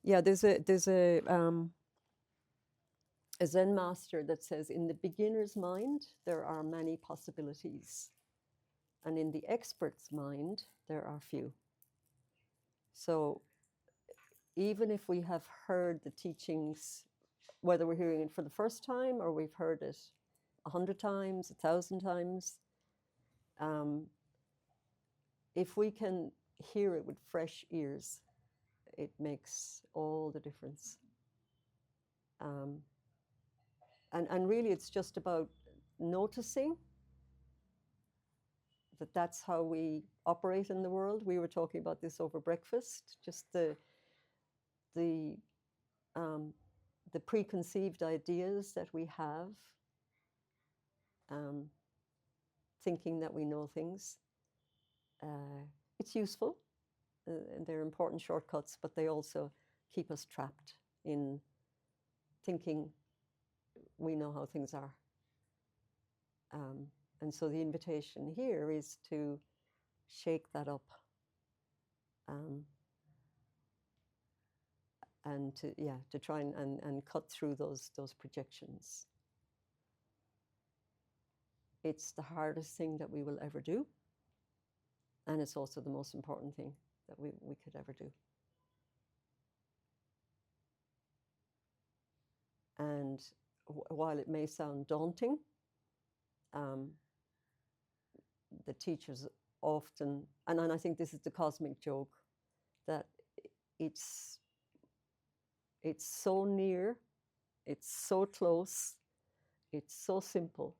Yeah, there's a Zen master that says, in the beginner's mind, there are many possibilities. And in the expert's mind, there are few. So even if we have heard the teachings, whether we're hearing it for the first time or we've heard it 100 times, 1,000 times, if we can hear it with fresh ears, it makes all the difference. And really, it's just about noticing that that's how we operate in the world. We were talking about this over breakfast, just the preconceived ideas that we have, thinking that we know things. It's useful, and they're important shortcuts, but they also keep us trapped in thinking we know how things are. And so the invitation here is to shake that up, and to try and cut through those projections. It's the hardest thing that we will ever do, and it's also the most important thing that we could ever do. And while it may sound daunting, the teachers often, and I think this is the cosmic joke, that it's so near, it's so close, it's so simple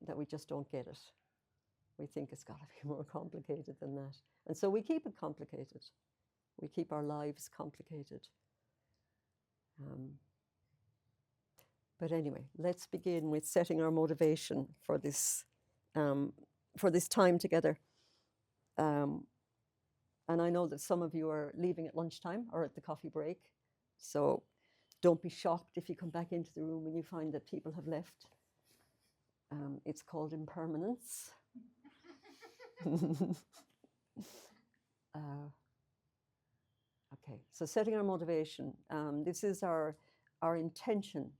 that we just don't get it. We think it's got to be more complicated than that. And so we keep it complicated. We keep our lives complicated. But anyway, let's begin with setting our motivation for this time together. And I know that some of you are leaving at lunchtime or at the coffee break. So don't be shocked if you come back into the room and you find that people have left. It's called impermanence. Okay, so setting our motivation. This is our intention.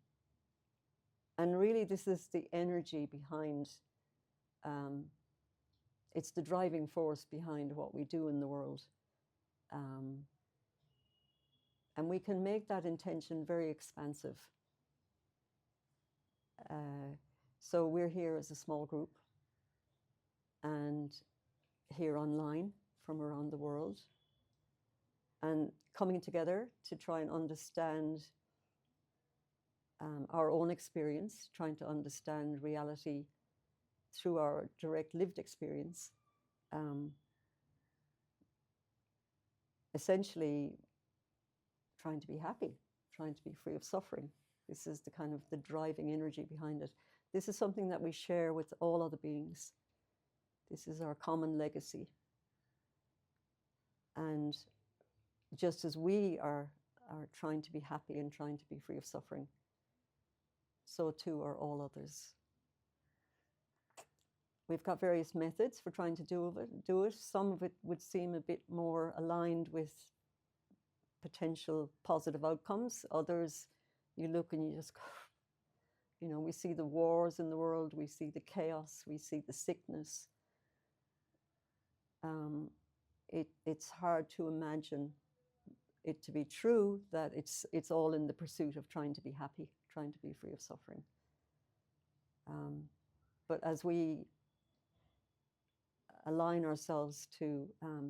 And really, this is the energy behind, it's the driving force behind what we do in the world. And we can make that intention very expansive. So we're here as a small group and here online from around the world, and coming together to try and understand our own experience, trying to understand reality through our direct lived experience. Essentially trying to be happy, trying to be free of suffering. This is the kind of the driving energy behind it. This is something that we share with all other beings. This is our common legacy. And just as we are trying to be happy and trying to be free of suffering, so too are all others. We've got various methods for trying to do it. Some of it would seem a bit more aligned with potential positive outcomes. Others, you look and you just, we see the wars in the world, we see the chaos, we see the sickness. It's hard to imagine it to be true that it's all in the pursuit of trying to be happy, trying to be free of suffering. But as we align ourselves to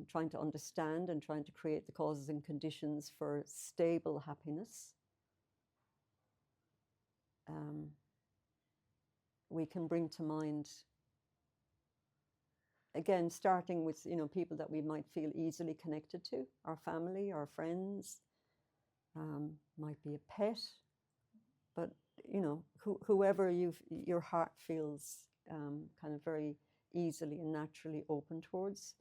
trying to understand and trying to create the causes and conditions for stable happiness, we can bring to mind, again, starting with people that we might feel easily connected to, our family, our friends, might be a pet, but whoever your heart feels kind of very easily and naturally open towards,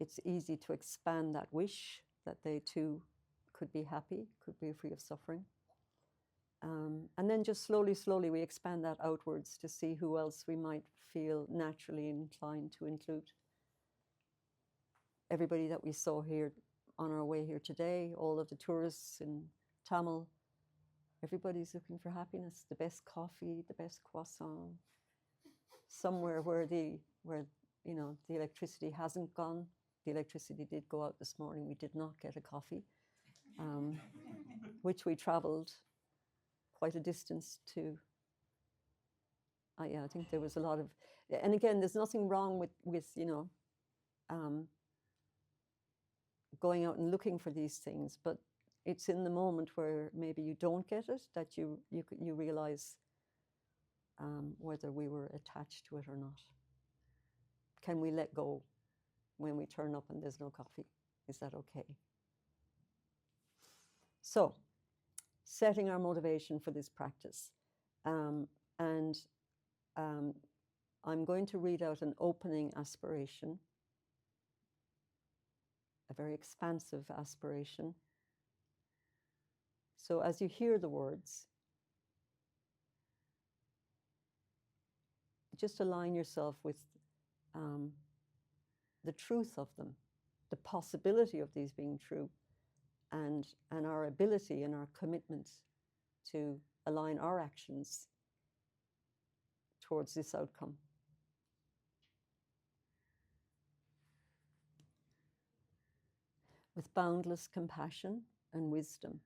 it's easy to expand that wish that they too could be happy, could be free of suffering. And then just slowly we expand that outwards to see who else we might feel naturally inclined to include. Everybody that we saw here on our way here today, all of the tourists in Tamil, everybody's looking for happiness, the best coffee, the best croissant, somewhere where the electricity hasn't gone. The electricity did go out this morning. We did not get a coffee, which we traveled quite a distance to. I think there was a lot of, and again, there's nothing wrong with going out and looking for these things, but it's in the moment where maybe you don't get it that you realize whether we were attached to it or not. Can we let go when we turn up and there's no coffee? Is that okay? So, setting our motivation for this practice. I'm going to read out an opening aspiration, a very expansive aspiration. So as you hear the words, just align yourself with the truth of them, the possibility of these being true, and our ability and our commitment to align our actions towards this outcome. With boundless compassion and wisdom,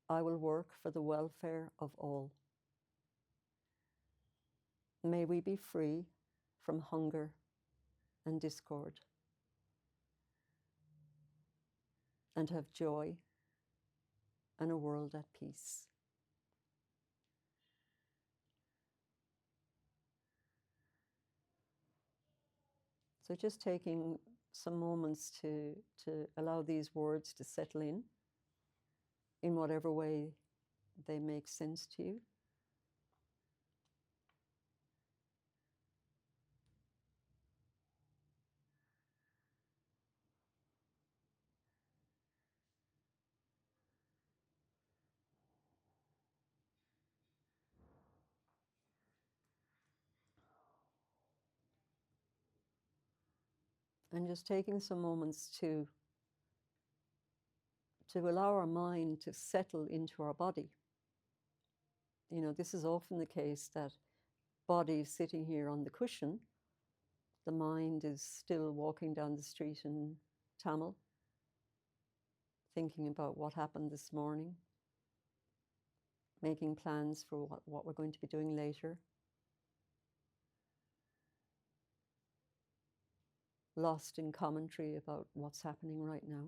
I will work for the welfare of all. May we be free from hunger and discord, and have joy and a world at peace. So just taking some moments to allow these words to settle in whatever way they make sense to you. And just taking some moments to allow our mind to settle into our body. You know, this is often the case that body is sitting here on the cushion, the mind is still walking down the street in Tamil, thinking about what happened this morning, making plans for what we're going to be doing later, lost in commentary about what's happening right now.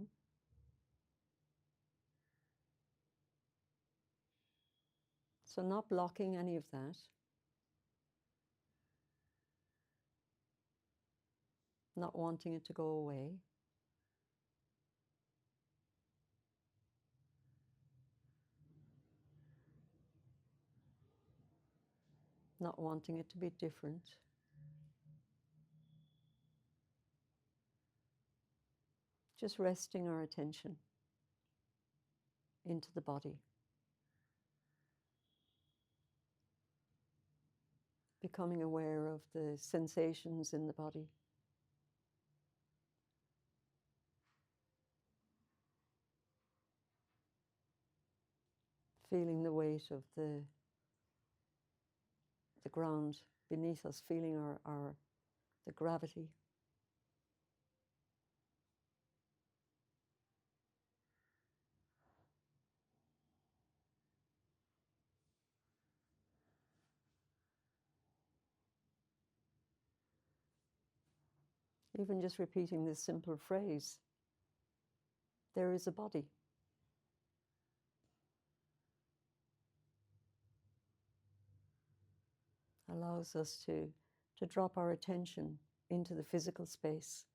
So not blocking any of that. Not wanting it to go away. Not wanting it to be different. Just resting our attention into the body. Becoming aware of the sensations in the body. Feeling the weight of the ground beneath us, feeling the gravity. Even just repeating this simple phrase, there is a body. Allows us to drop our attention into the physical space.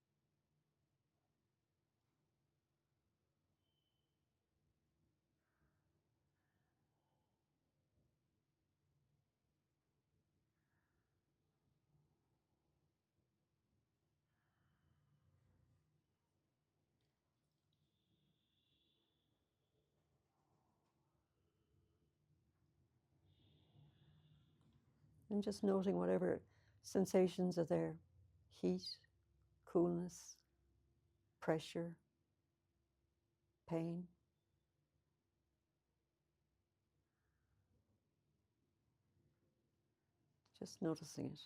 And just noting whatever sensations are there, heat, coolness, pressure, pain. Just noticing it.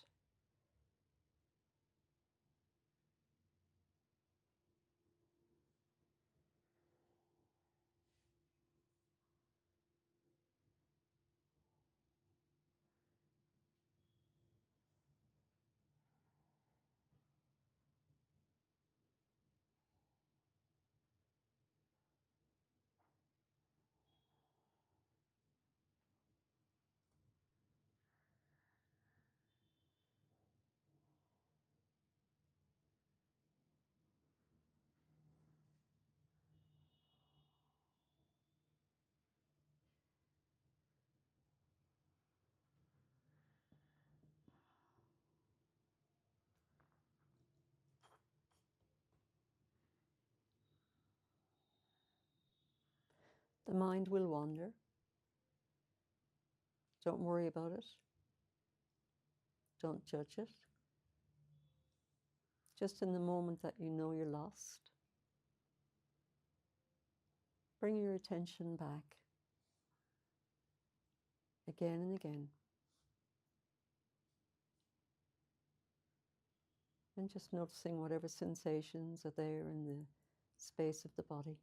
The mind will wander. Don't worry about it. Don't judge it. Just in the moment that you know you're lost, bring your attention back again and again. And just noticing whatever sensations are there in the space of the body.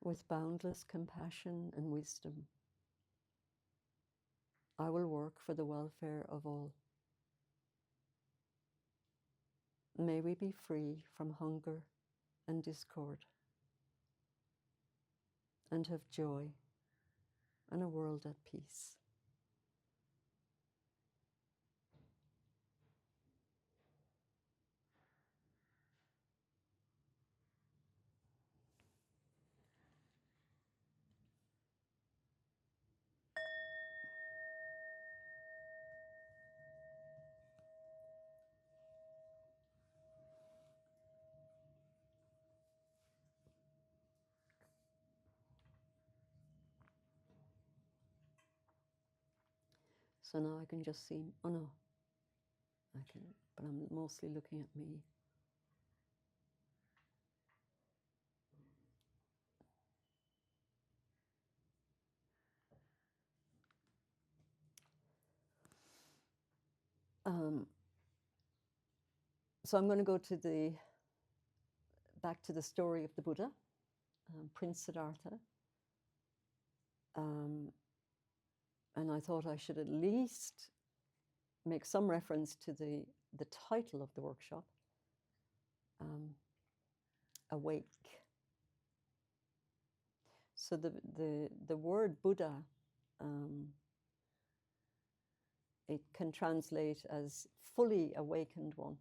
With boundless compassion and wisdom, I will work for the welfare of all. May we be free from hunger and discord, and have joy and a world at peace. So now I can just see, oh no, I can, but I'm mostly looking at me. So I'm going to go to back to the story of the Buddha, Prince Siddhartha. And I thought I should at least make some reference to the title of the workshop, Awake. So the word Buddha, it can translate as fully awakened one.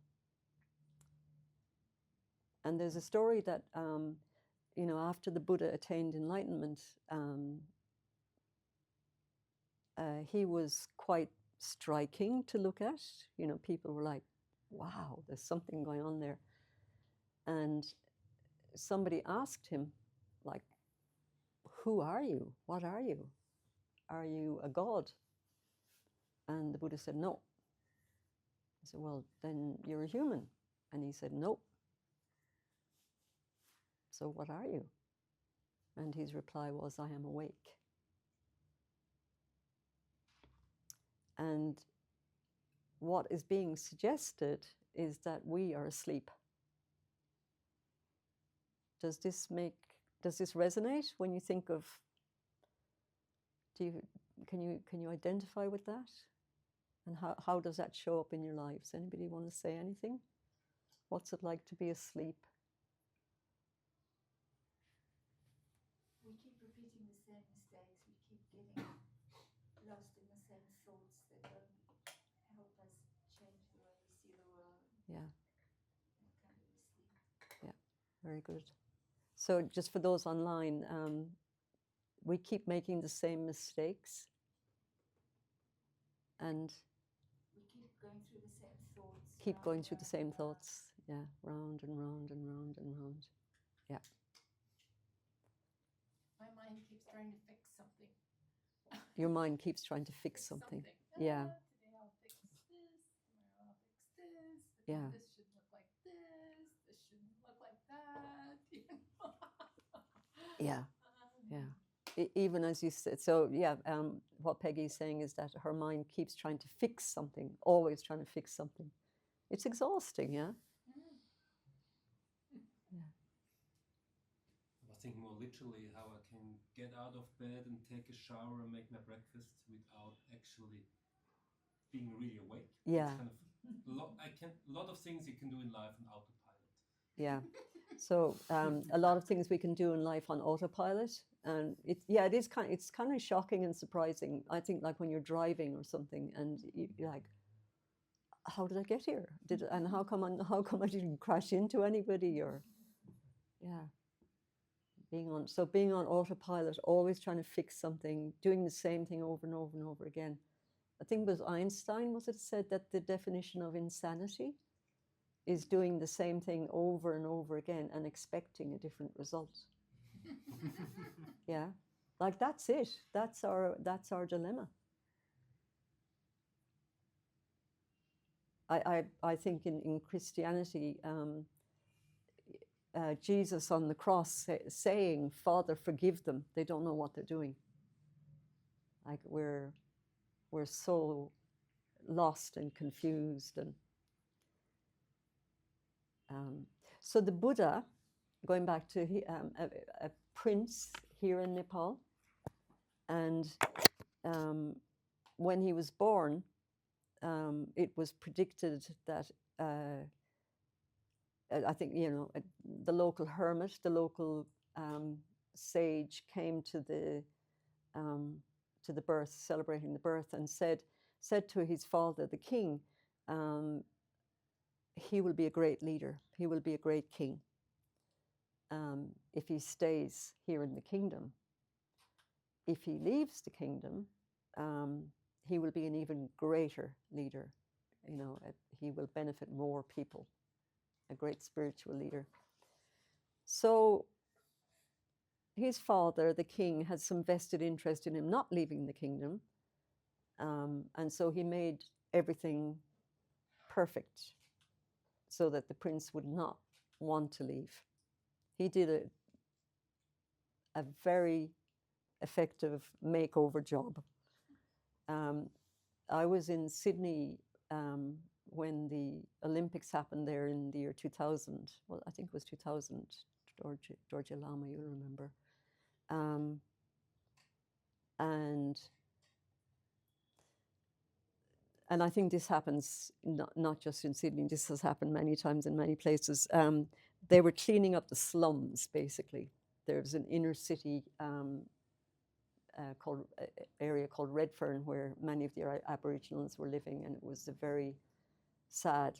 And there's a story that, after the Buddha attained enlightenment, he was quite striking to look at. People were like, wow, there's something going on there. And somebody asked him, like, who are you? What are you? Are you a god? And the Buddha said, no. He said, well, then you're a human. And he said, nope. So what are you? And his reply was, I am awake. And what is being suggested is that we are asleep. Does this resonate when you think of, can you identify with that? And how does that show up in your lives? Anybody want to say anything? What's it like to be asleep? We keep repeating the same mistakes. We keep getting lost in the same thoughts that don't help us change the way we see the world. Yeah. That kind of asleep. Yeah, very good. So just for those online, we keep making the same mistakes. And we keep going through the same thoughts. Keep going through the same thoughts. Yeah, round and round and round and round. Yeah. My mind keeps trying to fix something. Your mind keeps trying to fix something. Yeah. Today I'll fix this, tomorrow I'll fix this. Yeah. This should look like this shouldn't look like that. Yeah. Yeah. Even as you said, so yeah, what Peggy's saying is that her mind keeps trying to fix something, always trying to fix something. It's exhausting, yeah? Yeah. I was thinking more literally how I can get out of bed and take a shower and make my breakfast without actually being really awake. Yeah. It's kind of a lot of things you can do in life on autopilot. Yeah. So a lot of things we can do in life on autopilot, and it's kind of shocking and surprising. I think like when you're driving or something, and you're like, how did I get here? And how come I didn't crash into anybody? Or yeah, being on autopilot, always trying to fix something, doing the same thing over and over and over again. I think it was Einstein said that the definition of insanity is doing the same thing over and over again and expecting a different result. Yeah, like that's it. That's our dilemma. I think in Christianity, Jesus on the cross saying, "Father, forgive them. They don't know what they're doing." Like we're so lost and confused, and so the Buddha, going back to a prince here in Nepal, and when he was born, it was predicted that I think the local hermit, the local sage came to the birth, celebrating the birth, and said to his father, the king, he will be a great leader. He will be a great king if he stays here in the kingdom. If he leaves the kingdom, he will be an even greater leader. He will benefit more people, a great spiritual leader. So his father, the king, had some vested interest in him not leaving the kingdom. And so he made everything perfect so that the prince would not want to leave. He did a very effective makeover job. I was in Sydney when the Olympics happened there in the year 2000. Well, I think it was 2000. Georgia Lama, you'll remember. And I think this happens not just in Sydney. This has happened many times in many places. They were cleaning up the slums, basically. There's an inner city area called Redfern where many of the Aboriginals were living, and it was a very sad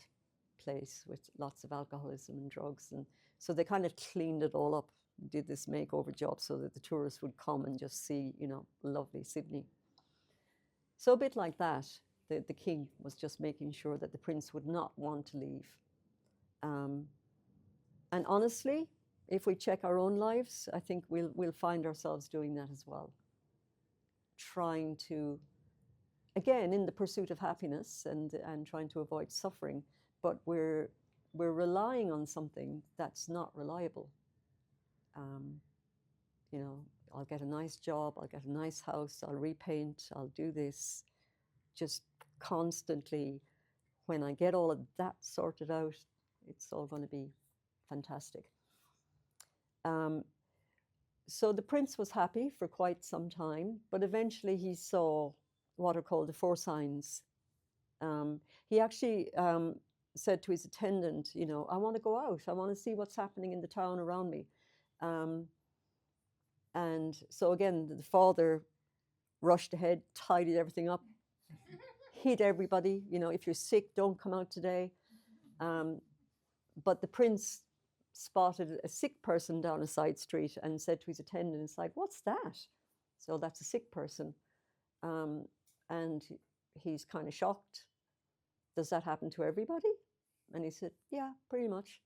place with lots of alcoholism and drugs. And so they kind of cleaned it all up, did this makeover job so that the tourists would come and just see, lovely Sydney. So a bit like that, the king was just making sure that the prince would not want to leave. And honestly, if we check our own lives, I think we'll find ourselves doing that as well. Trying to, again, in the pursuit of happiness and trying to avoid suffering, but we're relying on something that's not reliable. You know, I'll get a nice job, I'll get a nice house, I'll repaint, I'll do this, just constantly. When I get all of that sorted out, it's all going to be fantastic. So the prince was happy for quite some time, but eventually he saw what are called the four signs. He actually said to his attendant, you know, I want to go out. I want to see what's happening in the town around me. And so again, the father rushed ahead, tidied everything up, hid everybody. You know, if you're sick, don't come out today. But the prince spotted a sick person down a side street and said to his attendant inside, what's that? So that's a sick person. And he's kind of shocked. Does that happen to everybody? And he said, yeah, pretty much.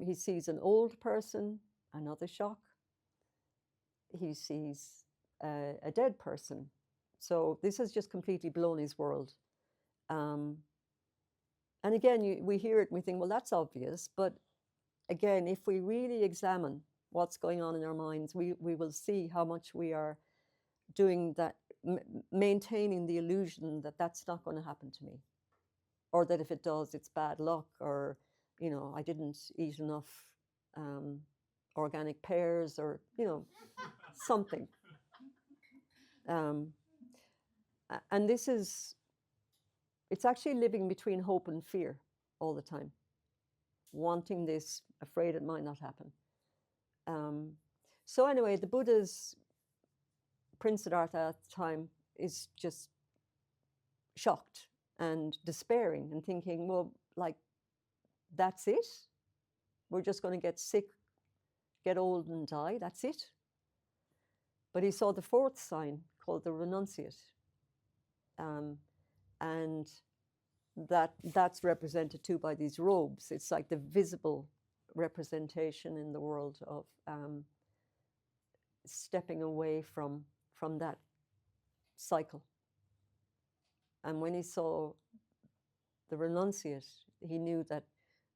He sees an old person, another shock. He sees a dead person. So this has just completely blown his world. And again, we hear it and we think, well, that's obvious. But again, if we really examine what's going on in our minds, we will see how much we are doing that, maintaining the illusion that that's not going to happen to me. Or that if it does, it's bad luck, or, you know, I didn't eat enough organic pears, or, you know, something. And this is, it's actually living between hope and fear all the time. Wanting this, afraid it might not happen. So anyway, the Buddha's Prince Siddhartha at the time is just shocked and despairing and thinking, well, like, that's it? We're just going to get sick, get old and die, that's it? But he saw the fourth sign called the renunciate. And that's represented too by these robes. It's like the visible representation in the world of stepping away from that cycle. And when he saw the renunciate, he knew that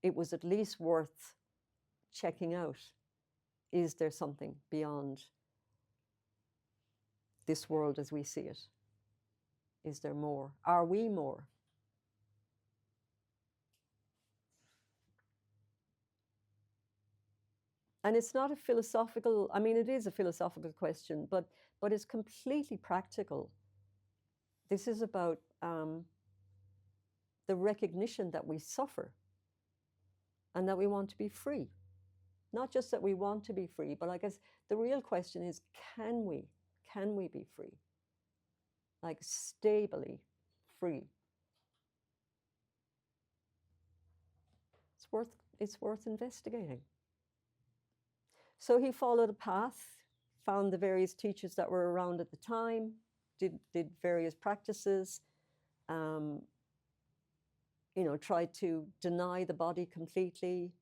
it was at least worth checking out. Is there something beyond this world as we see it? Is there more? Are we more? And it's not a philosophical, I mean, it is a philosophical question, but it's completely practical. This is about the recognition that we suffer and that we want to be free. Not just that we want to be free, but I guess the real question is, can we be free? Like stably free. It's worth investigating. So he followed a path, found the various teachers that were around at the time, did various practices, you know, tried to deny the body completely.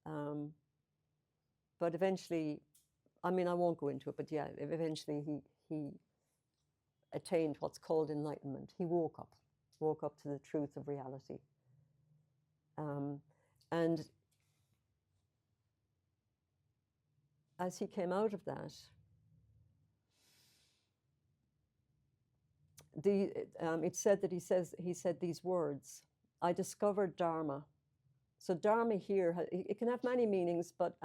But eventually, I mean, I won't go into it, but yeah, eventually he attained what's called enlightenment. He woke up to the truth of reality. And as he came out of that, it's said that he said these words, I discovered dharma. So dharma here, it can have many meanings, but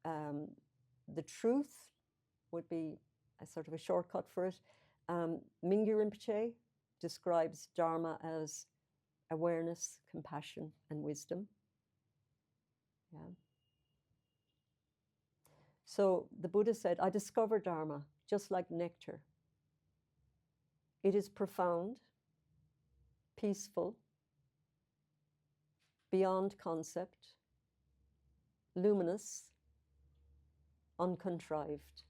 the truth would be a sort of a shortcut for it. Mingyur Rinpoche describes dharma as awareness, compassion, and wisdom. Yeah. So the Buddha said, I discover dharma just like nectar. It is profound, peaceful, beyond concept, luminous, uncontrived.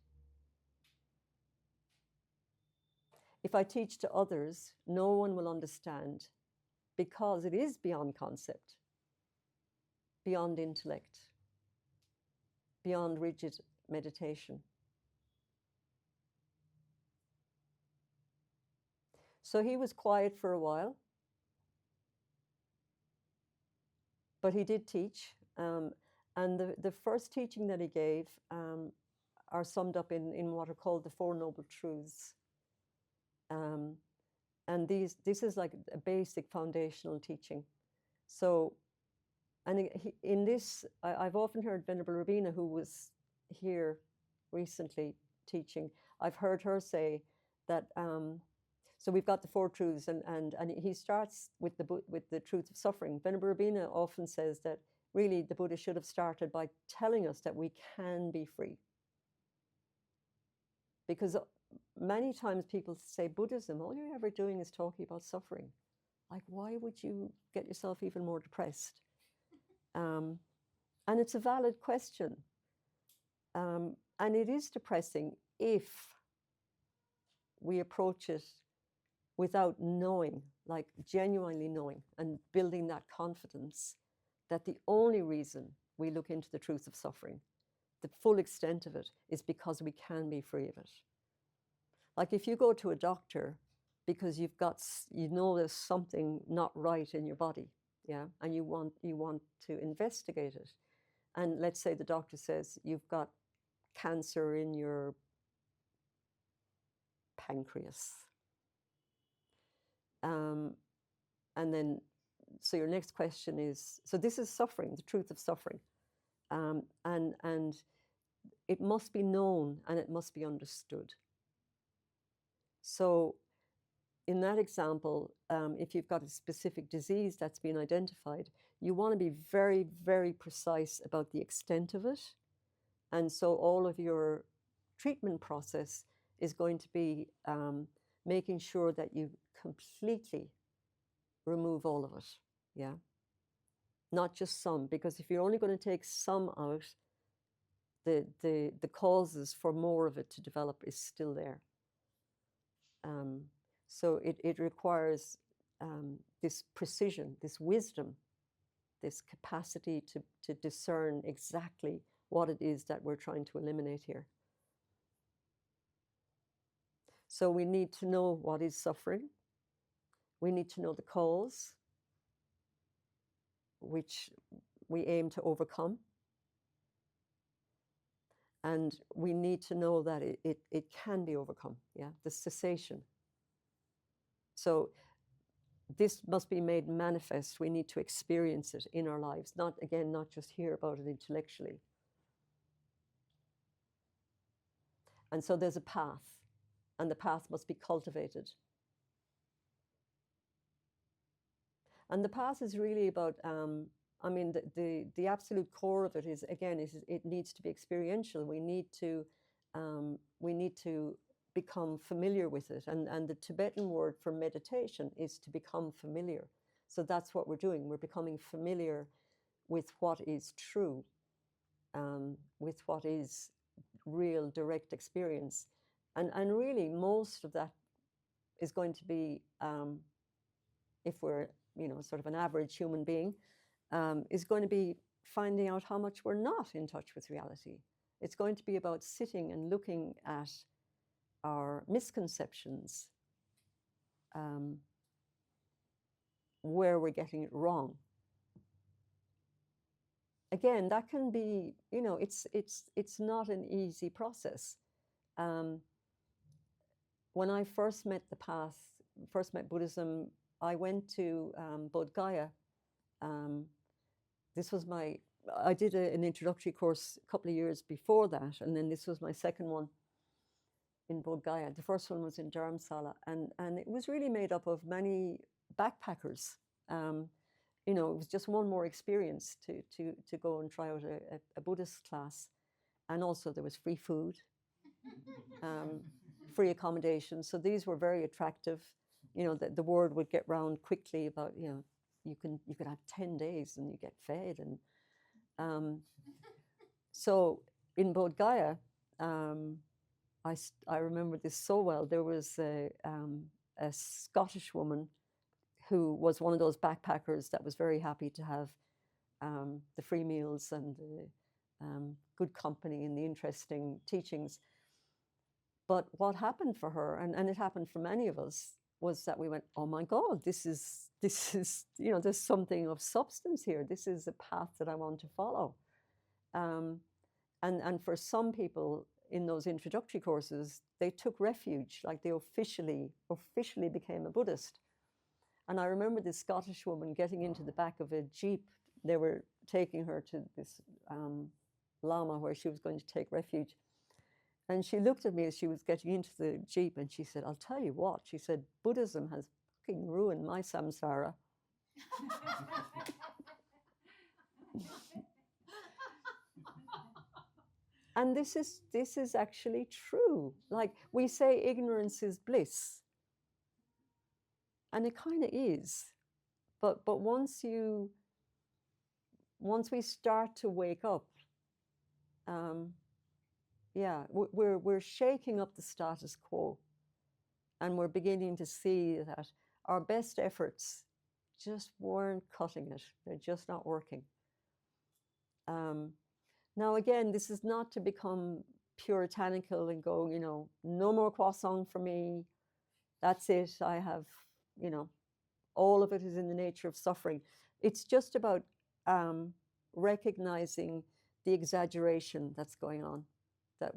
If I teach to others, no one will understand because it is beyond concept. beyond intellect, beyond rigid meditation. So he was quiet for a while, but he did teach. And the first teaching that he gave are summed up in what are called the Four Noble Truths. And this is like a basic foundational teaching. So, and in this, I've often heard Venerable Rabina, who was here recently teaching, I've heard her say that, so we've got the Four Truths, and he starts with the truth of suffering. Venerable Rabina often says that really the Buddha should have started by telling us that we can be free. Because many times people say Buddhism, all you're ever doing is talking about suffering. Like, why would you get yourself even more depressed? And it's a valid question. And it is depressing if we approach it without knowing, like genuinely knowing and building that confidence that the only reason we look into the truth of suffering, the full extent of it, is because we can be free of it. Like if you go to a doctor because you know there's something not right in your body, yeah, and you want to investigate it, and let's say the doctor says you've got cancer in your pancreas, and then so your next question is, so this is suffering, the truth of suffering, and it must be known and it must be understood. So in that example, if you've got a specific disease that's been identified, you want to be very, very precise about the extent of it. And so all of your treatment process is going to be making sure that you completely remove all of it, yeah? Not just some, because if you're only going to take some out, the causes for more of it to develop is still there. So it requires this precision, this wisdom, this capacity to discern exactly what it is that we're trying to eliminate here. So we need to know what is suffering. We need to know the cause, which we aim to overcome. And we need to know that it can be overcome, yeah, the cessation. So this must be made manifest. We need to experience it in our lives, not just hear about it intellectually. And so there's a path, and the path must be cultivated. And the path is really about, I mean, the absolute core of it is, again, it needs to be experiential. We need to become familiar with it. And the Tibetan word for meditation is to become familiar. So that's what we're doing. We're becoming familiar with what is true, with what is real direct experience. And really most of that is going to be, if we're, sort of an average human being, is going to be finding out how much we're not in touch with reality. It's going to be about sitting and looking at our misconceptions, where we're getting it wrong. Again, that can be, it's not an easy process. When I first met the path, first met Buddhism, I went to Bodh Gaya. I did an introductory course a couple of years before that, and then this was my second one in Bodh Gaya. The first one was in Dharamsala, and it was really made up of many backpackers. It was just one more experience to go and try out a Buddhist class. And also there was free food, free accommodation. So these were very attractive. The word would get round quickly about, you could have 10 days and you get fed. And so in Bodh Gaya, I remember this so well. There was a Scottish woman who was one of those backpackers that was very happy to have the free meals and the good company and the interesting teachings. But what happened for her, and it happened for many of us, was that we went, oh my God, this is, there's something of substance here. This is a path that I want to follow. And for some people in those introductory courses, they took refuge, like they officially became a Buddhist. And I remember this Scottish woman getting into the back of a Jeep. They were taking her to this Lama where she was going to take refuge. And she looked at me as she was getting into the Jeep and she said, I'll tell you what, she said, Buddhism has fucking ruined my samsara. And this is actually true. Like we say ignorance is bliss. And it kind of is. But once we start to wake up, yeah, we're shaking up the status quo, and we're beginning to see that our best efforts just weren't cutting it. They're just not working. Now, again, this is not to become puritanical and go, no more croissant for me. That's it. I have, all of it is in the nature of suffering. It's just about recognizing the exaggeration that's going on, that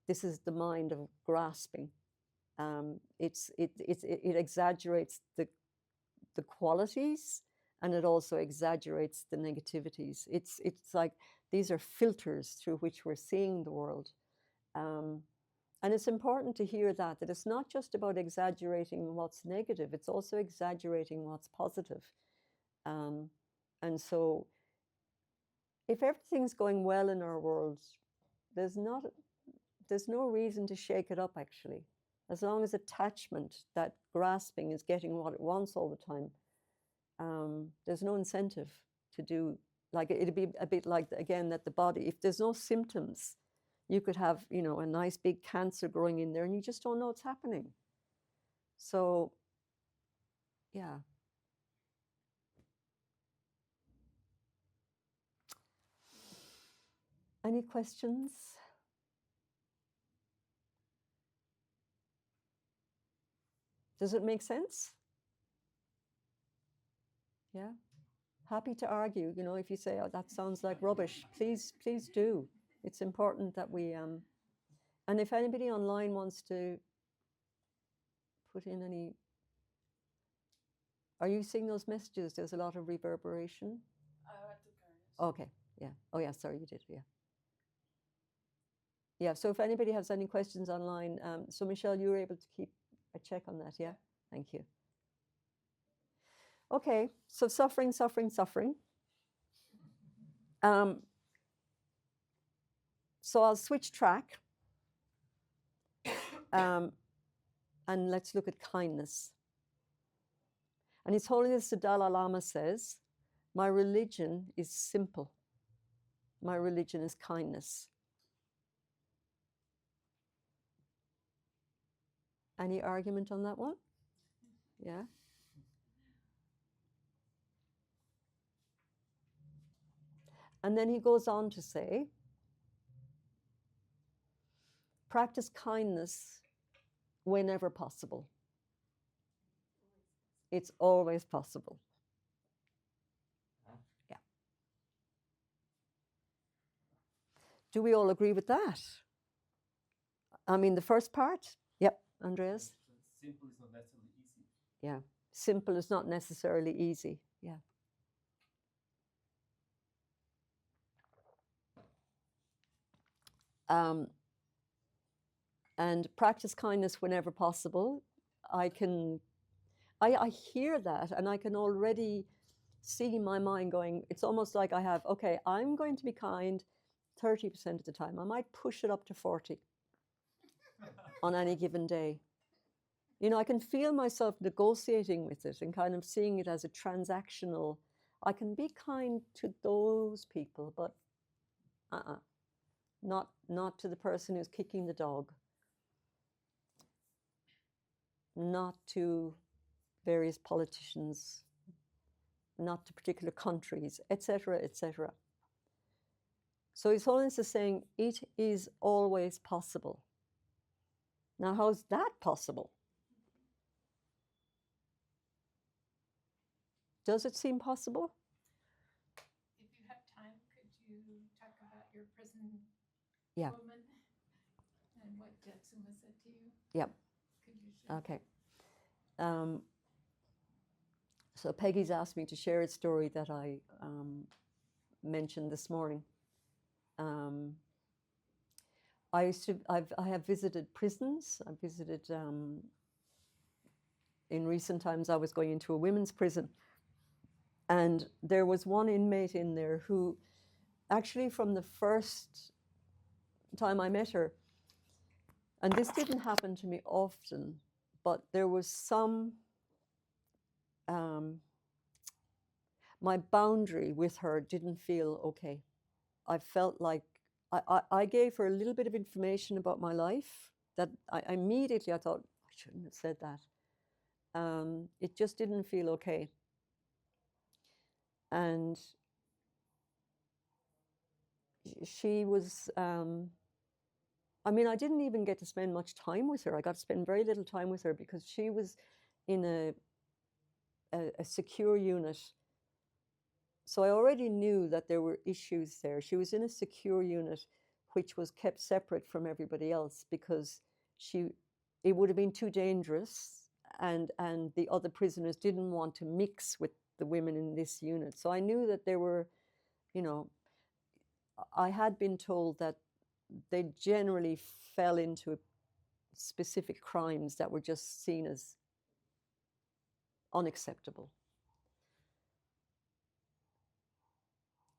this is the mind of grasping. It exaggerates the qualities, and it also exaggerates the negativities. It's like these are filters through which we're seeing the world. And it's important to hear that it's not just about exaggerating what's negative, it's also exaggerating what's positive. And so if everything's going well in our world, there's no reason to shake it up, actually. As long as attachment, that grasping, is getting what it wants all the time, there's no incentive to do, like it'd be a bit like, again, that the body, if there's no symptoms, you could have, a nice big cancer growing in there and you just don't know what's happening. So, yeah. Any questions? Does it make sense? Yeah. Happy to argue. If you say, oh, that sounds like rubbish, please do. It's important that we, and if anybody online wants to put in any, are you seeing those messages? There's a lot of reverberation. I took care. Okay, yeah. Oh yeah, sorry, you did, yeah. Yeah, so if anybody has any questions online, so Michelle, you were able to keep a check on that, yeah? Thank you. Okay, so suffering. So I'll switch track, and let's look at kindness. And His Holiness the Dalai Lama says, my religion is simple. My religion is kindness. Any argument on that one? Yeah? And then he goes on to say, practice kindness whenever possible. It's always possible. Yeah. Do we all agree with that? I mean, the first part? Yep, Andreas? Simple is not necessarily easy. Yeah, simple is not necessarily easy. Yeah. And practice kindness whenever possible. I hear that, and I can already see my mind going, it's almost like I have, okay, I'm going to be kind 30% of the time. I might push it up to 40 on any given day. I can feel myself negotiating with it and kind of seeing it as a transactional. I can be kind to those people, but not to the person who's kicking the dog, not to various politicians, not to particular countries, etc., etc. So His Holiness is saying it is always possible. Now, how's that possible? Does it seem possible? If you have time, could you talk about your prison Yeah. woman and what Jetsunma said to you? Yep. Could you share? Okay. So Peggy's asked me to share a story that I mentioned this morning. I have visited prisons. I visited, in recent times, I was going into a women's prison. And there was one inmate in there who, actually from the first time I met her, and this didn't happen to me often, but there was some, my boundary with her didn't feel okay. I felt like I gave her a little bit of information about my life that I immediately, I thought, I shouldn't have said that. It just didn't feel okay. And she was, I mean, I didn't even get to spend much time with her. I got to spend very little time with her because she was in a secure unit. So I already knew that there were issues there. She was in a secure unit, which was kept separate from everybody else because it would have been too dangerous, and the other prisoners didn't want to mix with the women in this unit. So I knew that there were, you know, I had been told that they generally fell into specific crimes that were just seen as unacceptable.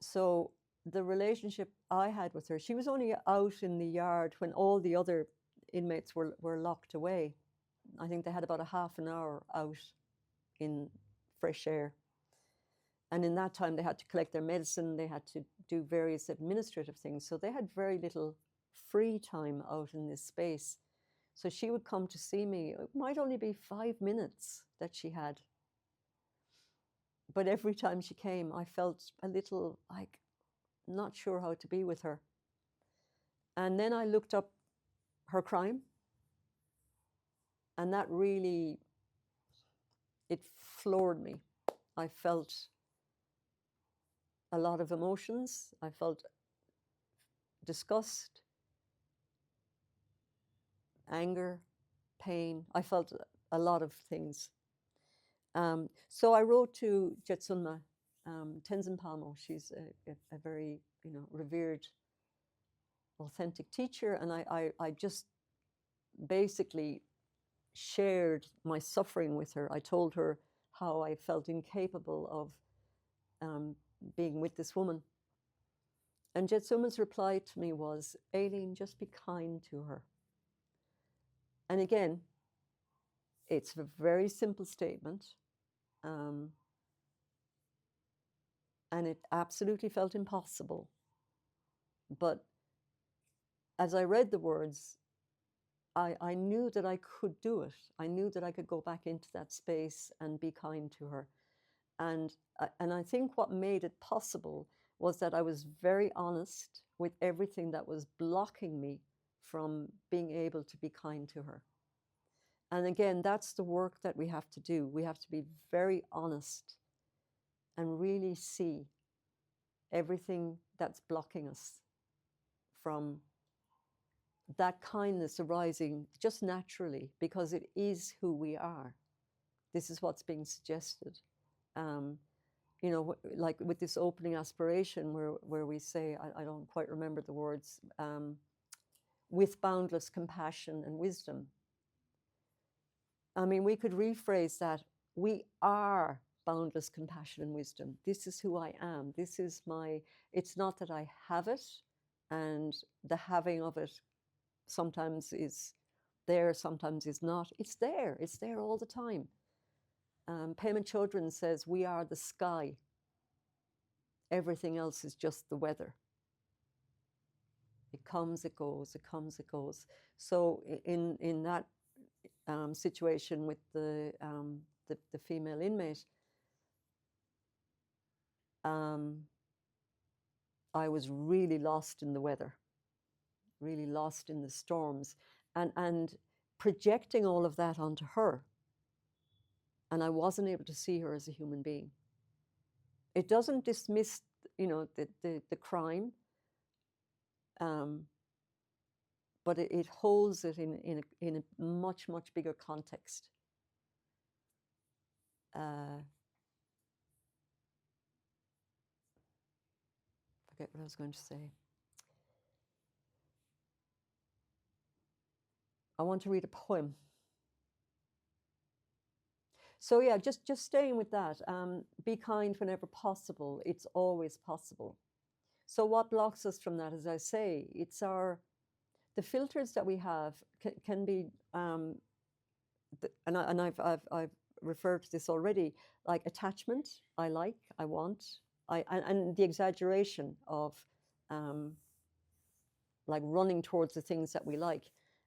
So the relationship I had with her, she was only out in the yard when all the other inmates were locked away. I think they had about a half an hour out in fresh air. And in that time, they had to collect their medicine, they had to do various administrative things. So they had very little free time out in this space. So she would come to see me. It might only be 5 minutes that she had. But every time she came, I felt a little like not sure how to be with her. And then I looked up her crime. And that really, it floored me. I felt a lot of emotions. I felt disgust, anger, pain. I felt a lot of things. So I wrote to Jetsunma Tenzin Palmo. She's a very, revered, authentic teacher, and I just basically shared my suffering with her. I told her how I felt incapable of being with this woman. And Jetsunma's reply to me was, Aileen, just be kind to her. And again, it's a very simple statement. And it absolutely felt impossible. But as I read the words, I knew that I could do it. I knew that I could go back into that space and be kind to her. And I think what made it possible was that I was very honest with everything that was blocking me from being able to be kind to her. And again, that's the work that we have to do. We have to be very honest and really see everything that's blocking us from that kindness arising just naturally, because it is who we are. This is what's being suggested. Like with this opening aspiration where we say, I don't quite remember the words, with boundless compassion and wisdom. I mean, we could rephrase that. We are boundless compassion and wisdom. This is who I am. This is it's not that I have it, and the having of it sometimes is there, sometimes is not. It's there. It's there all the time. Pema Chodron says, we are the sky. Everything else is just the weather. It comes, it goes, it comes, it goes. So in that situation with the female inmate, I was really lost in the weather, really lost in the storms, and projecting all of that onto her. And I wasn't able to see her as a human being. It doesn't dismiss, the crime, but it holds it in a much, much bigger context. Forget what I was going to say. I want to read a poem. So yeah, just staying with that. Be kind whenever possible. It's always possible. So what blocks us from that, as I say, it's the filters that we have can be, and I've referred to this already, like attachment. I like, I want, and the exaggeration of, like running towards the things that we like,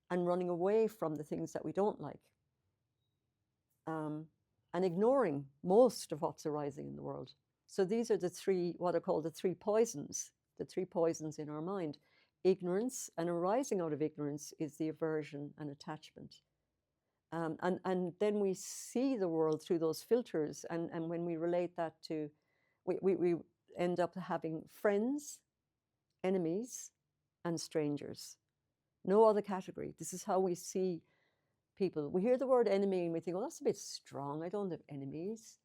and running away from the things that we don't like. And ignoring most of what's arising in the world. So these are the three, what are called the three poisons in our mind. Ignorance, and arising out of ignorance is the aversion and attachment. And then we see the world through those filters, and when we relate that to, we end up having friends, enemies, and strangers. No other category. This is how we see people. We hear the word enemy and we think, oh, that's a bit strong. I don't have enemies.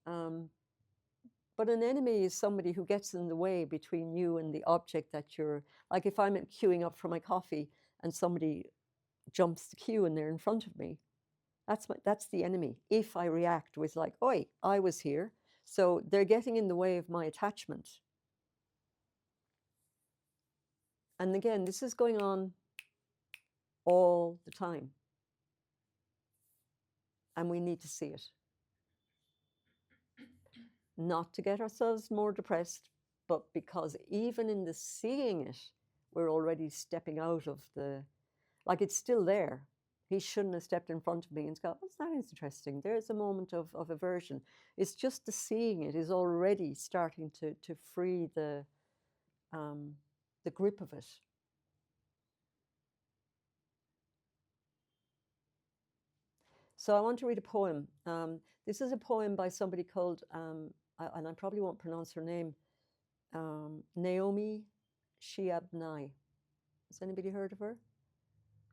But an enemy is somebody who gets in the way between you and the object that you're, like if I'm queuing up for my coffee and somebody jumps the queue and they're in front of me, that's the enemy. If I react with like, oi, I was here. So they're getting in the way of my attachment. And again, this is going on all the time. And we need to see it. Not to get ourselves more depressed, but because even in the seeing it, we're already stepping out of like it's still there. He shouldn't have stepped in front of me and go, "That's not interesting." There's a moment of aversion. It's just the seeing it is already starting to free the grip of it. So I want to read a poem. This is a poem by somebody called, and I probably won't pronounce her name, Naomi Shiabnai. Has anybody heard of her?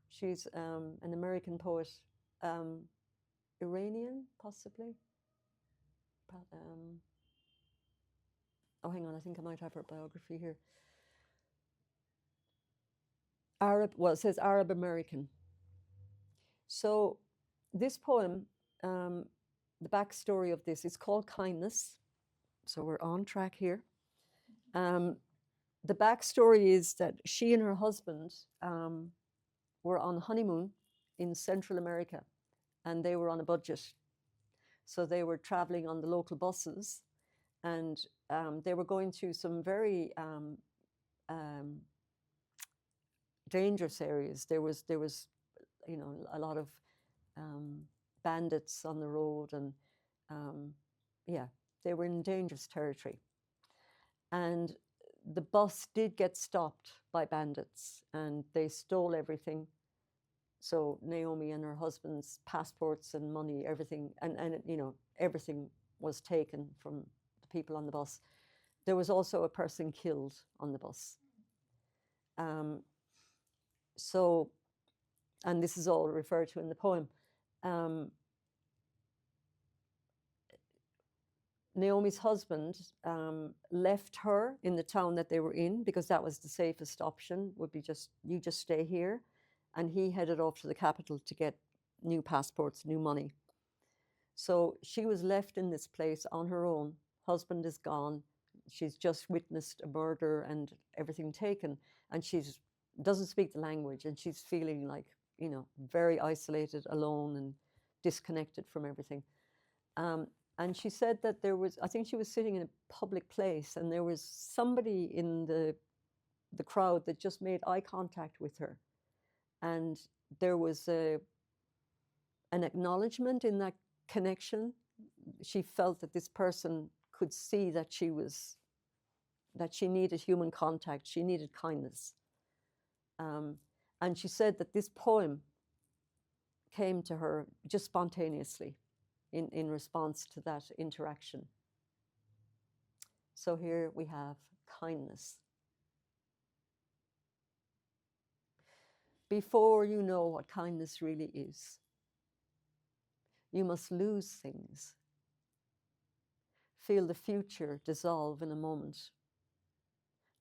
She's an American poet, Iranian, possibly. Oh, hang on, I think I might have her biography here. Arab, well, it says Arab American. So this poem, the backstory of this is called Kindness. So we're on track here. The backstory is that she and her husband were on honeymoon in Central America, and they were on a budget. So they were traveling on the local buses, and they were going through some very dangerous areas. There was a lot of bandits on the road, and they were in dangerous territory. And the bus did get stopped by bandits, and they stole everything. So Naomi and her husband's passports and money, everything, and everything was taken from the people on the bus. There was also a person killed on the bus. And this is all referred to in the poem. Naomi's husband left her in the town that they were in because that was the safest option, would be you just stay here. And he headed off to the capital to get new passports, new money. So she was left in this place on her own. Husband is gone. She's just witnessed a murder and everything taken. And she doesn't speak the language, and she's feeling like, very isolated, alone, and disconnected from everything. And she said that I think she was sitting in a public place, and there was somebody in the crowd that just made eye contact with her. And there was an acknowledgement in that connection. She felt that this person could see that she needed human contact, she needed kindness. And she said that this poem came to her just spontaneously in response to that interaction. So here we have kindness. Before you know what kindness really is, you must lose things. Feel the future dissolve in a moment,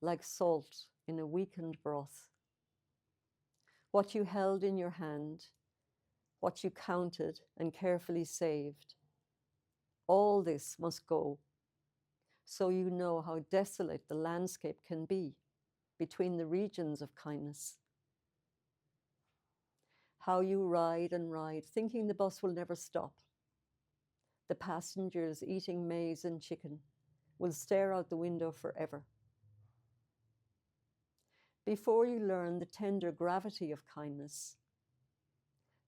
like salt in a weakened broth. What you held in your hand, what you counted and carefully saved, all this must go, so you know how desolate the landscape can be between the regions of kindness. How you ride and ride, thinking the bus will never stop. The passengers eating maize and chicken will stare out the window forever. Before you learn the tender gravity of kindness,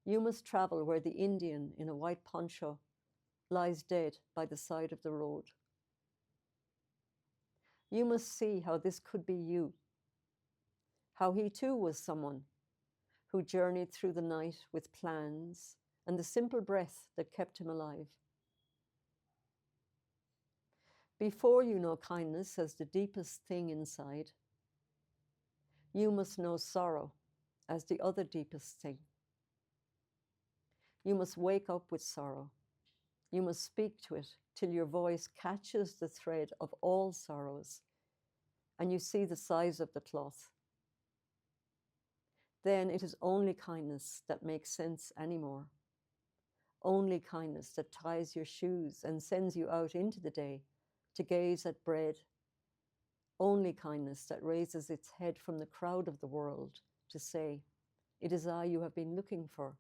you must travel where the Indian in a white poncho lies dead by the side of the road. You must see how this could be you, how he too was someone who journeyed through the night with plans and the simple breath that kept him alive. Before you know kindness as the deepest thing inside, you must know sorrow as the other deepest thing. You must wake up with sorrow. You must speak to it till your voice catches the thread of all sorrows and you see the size of the cloth. Then it is only kindness that makes sense anymore. Only kindness that ties your shoes and sends you out into the day to gaze at bread. Only kindness that raises its head from the crowd of the world to say, "It is I you have been looking for,"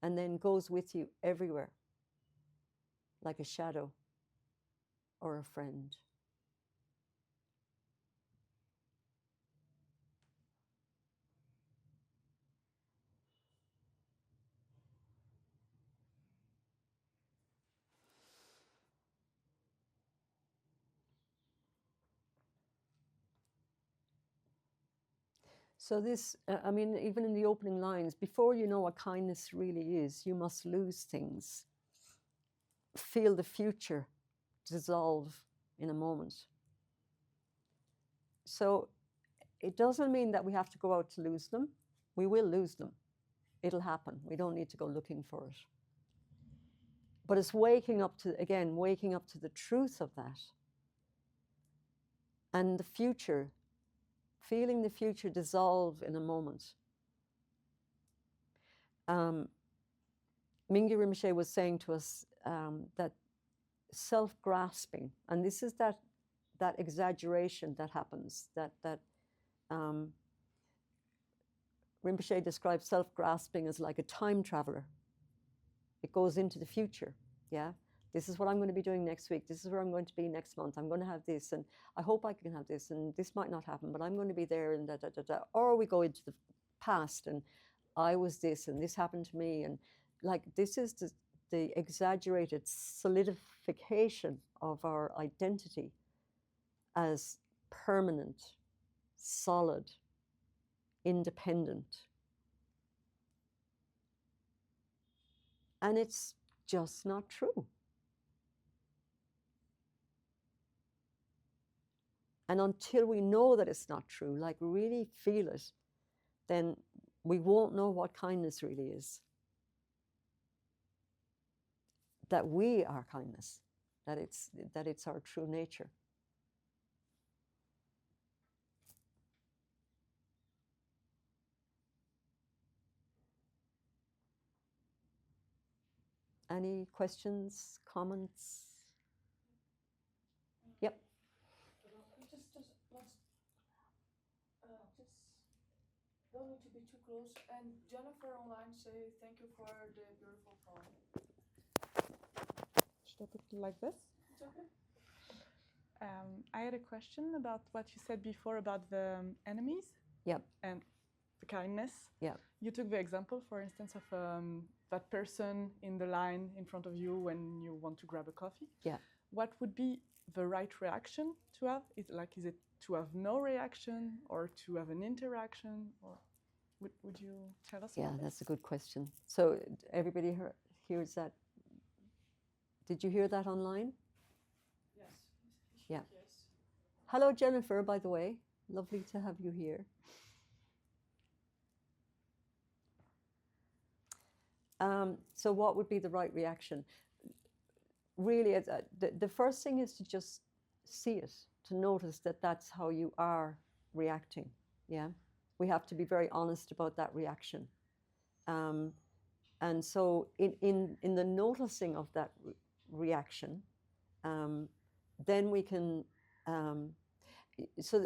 and then goes with you everywhere, like a shadow or a friend. So this, I mean, even in the opening lines, before you know what kindness really is, you must lose things. Feel the future dissolve in a moment. So it doesn't mean that we have to go out to lose them. We will lose them. It'll happen. We don't need to go looking for it. But it's waking up to the truth of that. And the future, feeling the future dissolve in a moment. Mingyur Rinpoche was saying to us that self-grasping, and this is that exaggeration that happens, that Rinpoche describes self-grasping as like a time traveler. It goes into the future, yeah? This is what I'm going to be doing next week. This is where I'm going to be next month. I'm going to have this, and I hope I can have this, and this might not happen, but I'm going to be there, and da-da-da-da. Or we go into the past, and I was this, and this happened to me, and like this is the exaggerated solidification of our identity as permanent, solid, independent. And it's just not true. And until we know that it's not true, like really feel it, then we won't know what kindness really is. That we are kindness, that it's our true nature. Any questions, comments? Yep. Just don't need to be too close. And Jennifer online say thank you for the beautiful poem. Should I put it like this? It's okay. I had a question about what you said before about the enemies. Yep. And the kindness. Yeah. You took the example, for instance, of that person in the line in front of you when you want to grab a coffee. Yeah. what would be the right reaction to have? Is it to have no reaction or to have an interaction? Or would you tell us? Yeah, about that's a this? good question. So everybody hears that. Did you hear that online? Yes. Yeah. Yes. Hello, Jennifer, by the way. Lovely to have you here. So what would be the right reaction? Really, the first thing is to just see it, to notice that that's how you are reacting. Yeah, we have to be very honest about that reaction. And so in the noticing of that reaction, then we can, so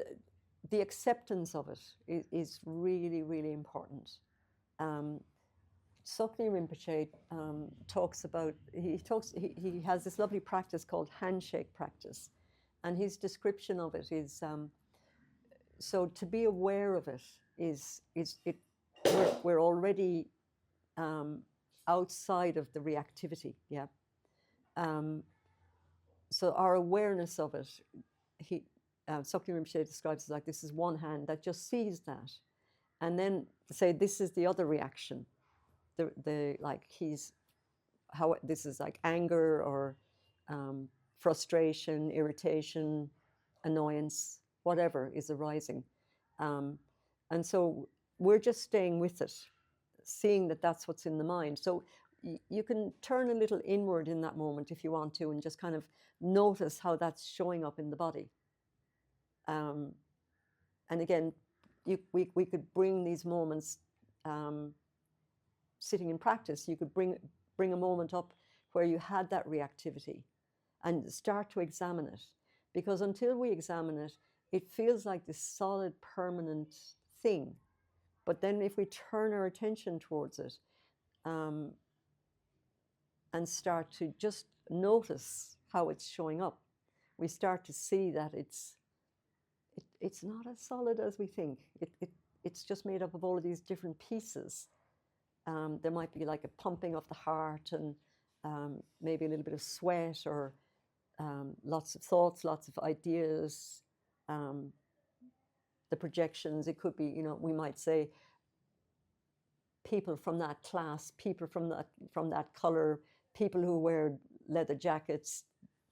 the acceptance of it is really, really important. Sokni Rinpoche talks about, he has this lovely practice called handshake practice. And his description of it is, so to be aware of it we're already outside of the reactivity, yeah. So our awareness of it, Sokni Rinpoche describes it like this is one hand that just sees that. And then say this is the other reaction. This is like anger or frustration, irritation, annoyance, whatever is arising. And so we're just staying with it, seeing that that's what's in the mind. So you can turn a little inward in that moment if you want to, and just kind of notice how that's showing up in the body. And again, we could bring these moments, sitting in practice, you could bring a moment up where you had that reactivity and start to examine it. Because until we examine it, it feels like this solid, permanent thing. But then if we turn our attention towards it and start to just notice how it's showing up, we start to see that it's not as solid as we think. It's just made up of all of these different pieces. There might be like a pumping of the heart and maybe a little bit of sweat or lots of thoughts, lots of ideas, the projections. It could be, we might say people from that class, people from that color, people who wear leather jackets,